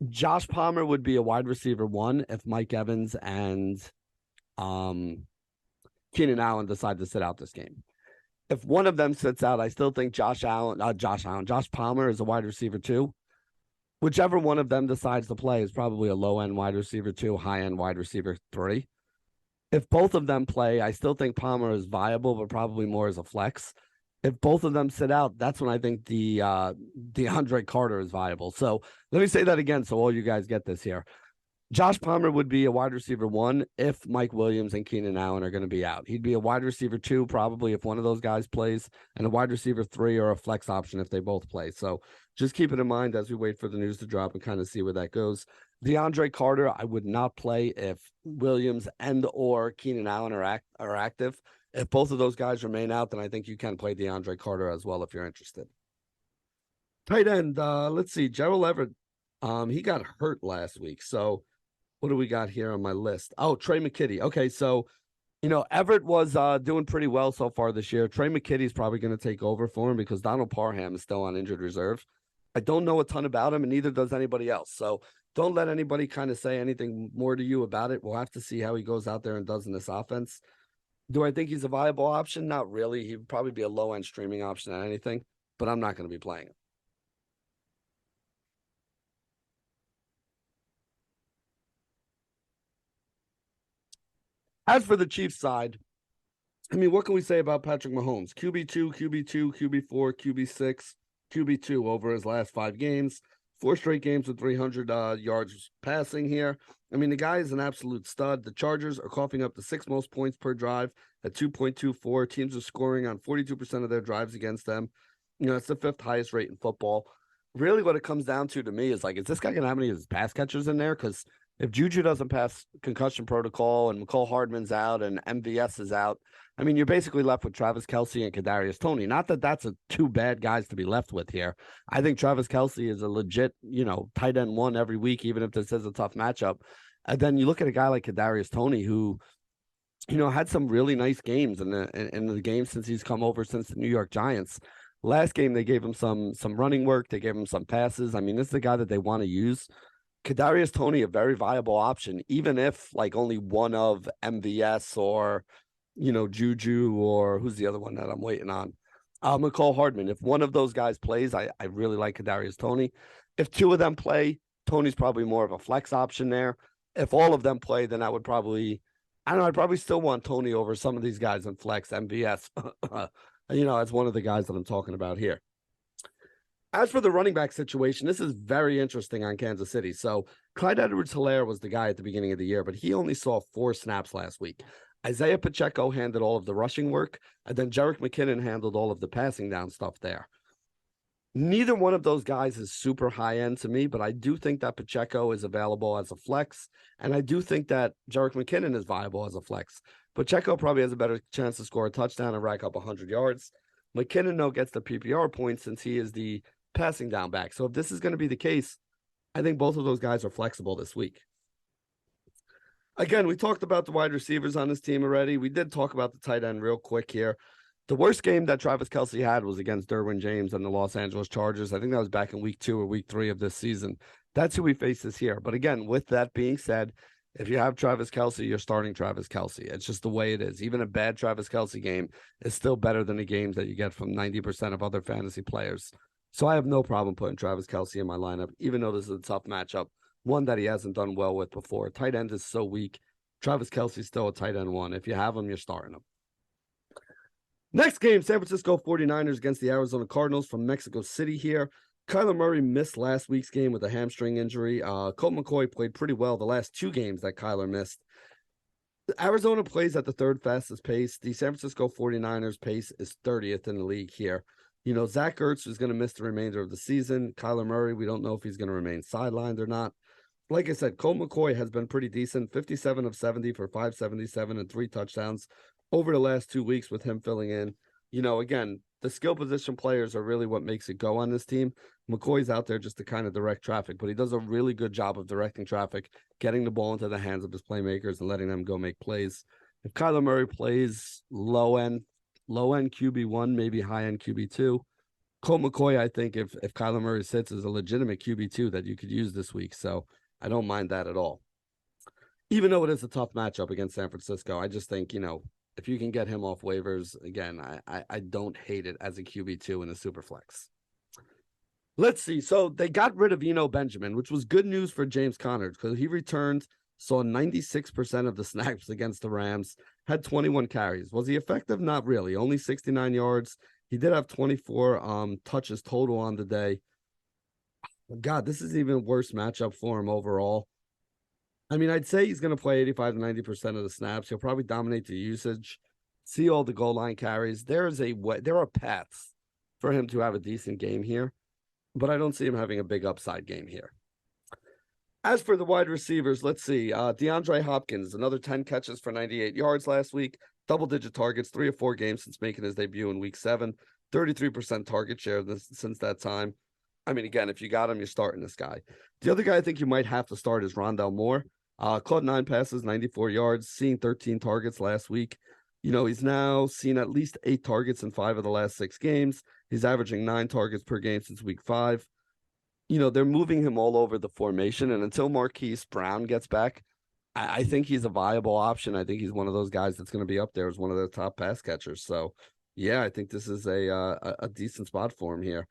Josh Palmer would be a wide receiver one if Mike Evans and um, Keenan Allen decide to sit out this game. If one of them sits out, I still think Josh Palmer is a wide receiver two. Whichever one of them decides to play is probably a low end wide receiver two, high end wide receiver three. If both of them play, I still think Palmer is viable, but probably more as a flex. If both of them sit out, that's when I think the DeAndre Carter is viable. So let me say that again, so all you guys get this here. Josh Palmer would be a wide receiver one if Mike Williams and Keenan Allen are going to be out. He'd be a wide receiver two, probably if one of those guys plays, and a wide receiver three or a flex option if they both play. So just keep it in mind as we wait for the news to drop and kind of see where that goes. DeAndre Carter, I would not play if Williams and or Keenan Allen are active. If both of those guys remain out, then I think you can play DeAndre Carter as well if you're interested. Tight end, let's see. Gerald Everett, he got hurt last week, so what do we got here on my list? Oh, Trey McKitty. Okay, so Everett was doing pretty well so far this year. Trey McKitty is probably going to take over for him because Donald Parham is still on injured reserve. I don't know a ton about him, and neither does anybody else. So don't let anybody kind of say anything more to you about it. We'll have to see how he goes out there and does in this offense. Do I think he's a viable option? Not really. He'd probably be a low-end streaming option at anything, but I'm not going to be playing him. As for the Chiefs side, I mean, what can we say about Patrick Mahomes? QB2, QB2, QB4, QB6, QB2 over his last 5 games. 4 straight games with 300 yards passing here. I mean, the guy is an absolute stud. The Chargers are coughing up the 6th most points per drive at 2.24. Teams are scoring on 42% of their drives against them. It's the 5th highest rate in football. Really what it comes down to me is, like, is this guy going to have any of his pass catchers in there? Because if Juju doesn't pass concussion protocol and McCole Hardman's out and MVS is out, I mean, you're basically left with Travis Kelce and Kadarius Toney. Not that that's two bad guys to be left with here. I think Travis Kelce is a legit, tight end one every week, even if this is a tough matchup. And then you look at a guy like Kadarius Toney, who, had some really nice games in the game since he's come over since the New York Giants. Last game, they gave him some running work. They gave him some passes. I mean, this is the guy that they want to use. Kadarius Toney, a very viable option, even if like only one of MVS or, Juju or who's the other one that I'm waiting on? McCole Hardman. If one of those guys plays, I really like Kadarius Toney. If 2 of them play, Toney's probably more of a flex option there. If all of them play, then I would probably, I'd probably still want Toney over some of these guys in flex, MVS. As one of the guys that I'm talking about here. As for the running back situation, this is very interesting on Kansas City. So Clyde Edwards-Helaire was the guy at the beginning of the year, but he only saw 4 snaps last week. Isaiah Pacheco handled all of the rushing work, and then Jerick McKinnon handled all of the passing down stuff there. Neither one of those guys is super high end to me, but I do think that Pacheco is available as a flex, and I do think that Jerick McKinnon is viable as a flex. Pacheco probably has a better chance to score a touchdown and rack up 100 yards. McKinnon, though, gets the PPR points since he is the passing down back. So if this is going to be the case, I think both of those guys are flexible this week. Again, we talked about the wide receivers on this team already. We did talk about the tight end real quick here. The worst game that Travis Kelce had was against Derwin James and the Los Angeles Chargers. I think that was back in week 2 or week 3 of this season. That's who we face this year. But again, with that being said, if you have Travis Kelce, you're starting Travis Kelce. It's just the way it is. Even a bad Travis Kelce game is still better than the games that you get from 90% of other fantasy players. So I have no problem putting Travis Kelce in my lineup, even though this is a tough matchup, one that he hasn't done well with before. Tight end is so weak. Travis Kelce is still a tight end one. If you have him, you're starting him. Next game, San Francisco 49ers against the Arizona Cardinals from Mexico City here. Kyler Murray missed last week's game with a hamstring injury. Colt McCoy played pretty well the last 2 games that Kyler missed. Arizona plays at the 3rd fastest pace. The San Francisco 49ers pace is 30th in the league here. Zach Ertz is going to miss the remainder of the season. Kyler Murray, we don't know if he's going to remain sidelined or not. Like I said, Colt McCoy has been pretty decent, 57 of 70 for 577 and 3 touchdowns over the last 2 weeks with him filling in. Again, the skill position players are really what makes it go on this team. McCoy's out there just to kind of direct traffic, but he does a really good job of directing traffic, getting the ball into the hands of his playmakers and letting them go make plays. If Kyler Murray plays low end QB1, maybe high end QB2, Colt McCoy, I think if Kyler Murray sits, is a legitimate QB2 that you could use this week. So I don't mind that at all. Even though it is a tough matchup against San Francisco, I just think, if you can get him off waivers, again, I don't hate it as a QB2 in a super flex. Let's see. So they got rid of Eno Benjamin, which was good news for James Conner because he returned, saw 96% of the snaps against the Rams, had 21 carries. Was he effective? Not really. Only 69 yards. He did have 24 touches total on the day. God, this is even worse matchup for him overall. I mean, I'd say he's going to play 85 to 90% of the snaps. He'll probably dominate the usage, see all the goal line carries. There are paths for him to have a decent game here, but I don't see him having a big upside game here. As for the wide receivers, let's see. DeAndre Hopkins, another 10 catches for 98 yards last week, double-digit targets, 3 or 4 games since making his debut in Week 7, 33% target share since that time. I mean, again, if you got him, you're starting this guy. The other guy I think you might have to start is Rondale Moore. Caught 9 passes, 94 yards, seeing 13 targets last week. He's now seen at least 8 targets in 5 of the last 6 games. He's averaging 9 targets per game since Week 5. They're moving him all over the formation, and until Marquise Brown gets back, I think he's a viable option. I think he's one of those guys that's going to be up there as one of their top pass catchers. So, yeah, I think this is a decent spot for him here.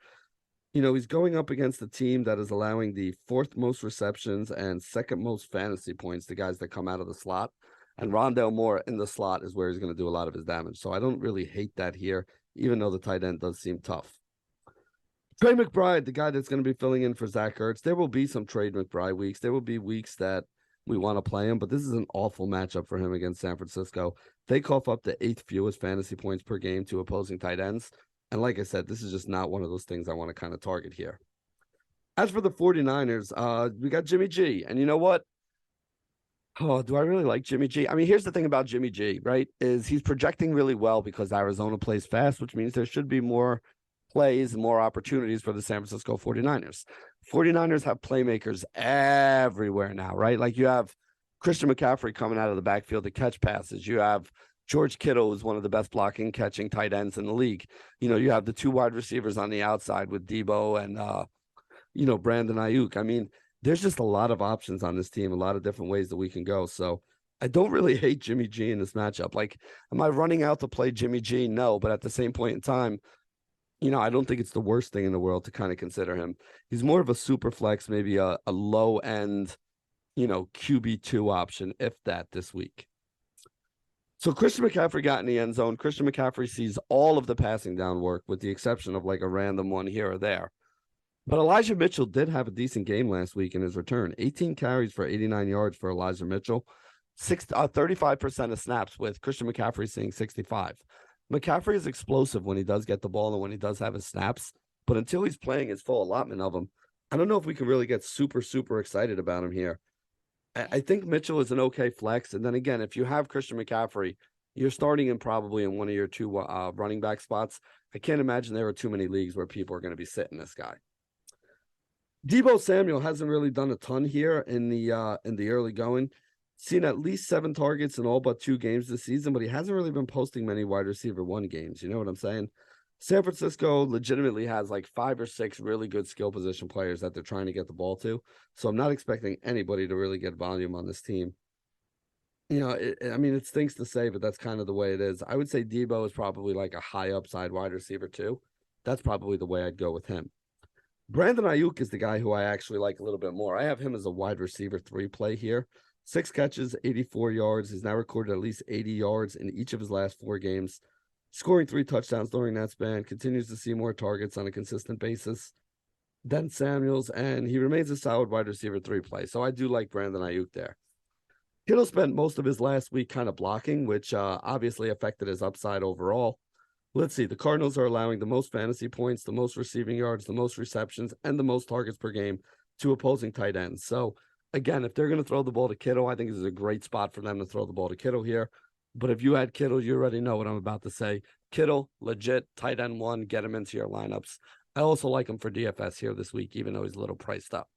He's going up against a team that is allowing the 4th most receptions and 2nd most fantasy points to guys that come out of the slot. And Rondale Moore in the slot is where he's going to do a lot of his damage. So I don't really hate that here, even though the tight end does seem tough. Trey McBride, the guy that's going to be filling in for Zach Ertz. There will be some Trey McBride weeks. There will be weeks that we want to play him, but this is an awful matchup for him against San Francisco. They cough up the 8th fewest fantasy points per game to opposing tight ends. And like I said, this is just not one of those things I want to kind of target here. As for the 49ers, we got Jimmy G. And you know what? Oh, do I really like Jimmy G? I mean, here's the thing about Jimmy G, right? Is he's projecting really well because Arizona plays fast, which means there should be more plays and more opportunities for the San Francisco 49ers. 49ers have playmakers everywhere now, right? Like you have Christian McCaffrey coming out of the backfield to catch passes. You have George Kittle is one of the best blocking, catching tight ends in the league. You have the 2 wide receivers on the outside with Debo and, Brandon Ayuk. I mean, there's just a lot of options on this team, a lot of different ways that we can go. So I don't really hate Jimmy G in this matchup. Like, am I running out to play Jimmy G? No, but at the same point in time, I don't think it's the worst thing in the world to kind of consider him. He's more of a super flex, maybe a low end, QB2 option, if that, this week. So Christian McCaffrey got in the end zone. Christian McCaffrey sees all of the passing down work with the exception of like a random one here or there. But Elijah Mitchell did have a decent game last week in his return. 18 carries for 89 yards for Elijah Mitchell. 35% of snaps with Christian McCaffrey seeing 65. McCaffrey is explosive when he does get the ball and when he does have his snaps. But until he's playing his full allotment of them, I don't know if we can really get super, super excited about him here. I think Mitchell is an okay flex. And then again, if you have Christian McCaffrey, you're starting him probably in one of your 2 running back spots. I can't imagine there are too many leagues where people are going to be sitting this guy. Debo Samuel hasn't really done a ton here in the early going. Seen at least 7 targets in all but 2 games this season, but he hasn't really been posting many wide receiver 1 games. You know what I'm saying? San Francisco legitimately has like 5 or 6 really good skill position players that they're trying to get the ball to. So I'm not expecting anybody to really get volume on this team. It stinks to say, but that's kind of the way it is. I would say Debo is probably like a high upside wide receiver too. That's probably the way I'd go with him. Brandon Ayuk is the guy who I actually like a little bit more. I have him as a wide receiver 3 play here. 6 catches, 84 yards. He's now recorded at least 80 yards in each of his last 4 games. Scoring 3 touchdowns during that span, continues to see more targets on a consistent basis than Samuels, and he remains a solid wide receiver 3 play. So I do like Brandon Ayuk there. Kittle spent most of his last week kind of blocking, which obviously affected his upside overall. Let's see. The Cardinals are allowing the most fantasy points, the most receiving yards, the most receptions, and the most targets per game to opposing tight ends. So again, if they're going to throw the ball to Kittle, I think this is a great spot for them to throw the ball to Kittle here. But if you had Kittle, you already know what I'm about to say. Kittle, legit, tight end 1, get him into your lineups. I also like him for DFS here this week, even though he's a little priced up.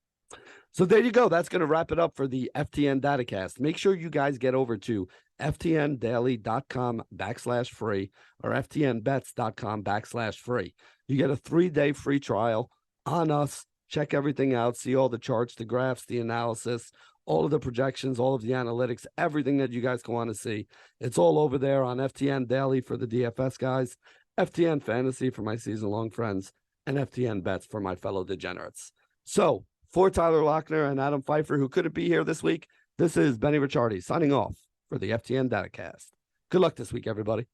So there you go. That's going to wrap it up for the FTN Datacast. Make sure you guys get over to ftndaily.com/free or ftnbets.com/free. You get a 3-day free trial on us. Check everything out. See all the charts, the graphs, the analysis, all of the projections, all of the analytics, everything that you guys can want to see. It's all over there on FTN Daily for the DFS guys, FTN Fantasy for my season-long friends, and FTN Bets for my fellow degenerates. So, for Tyler Lochner and Adam Pfeiffer, who couldn't be here this week, this is Benny Ricciardi signing off for the FTN Datacast. Good luck this week, everybody.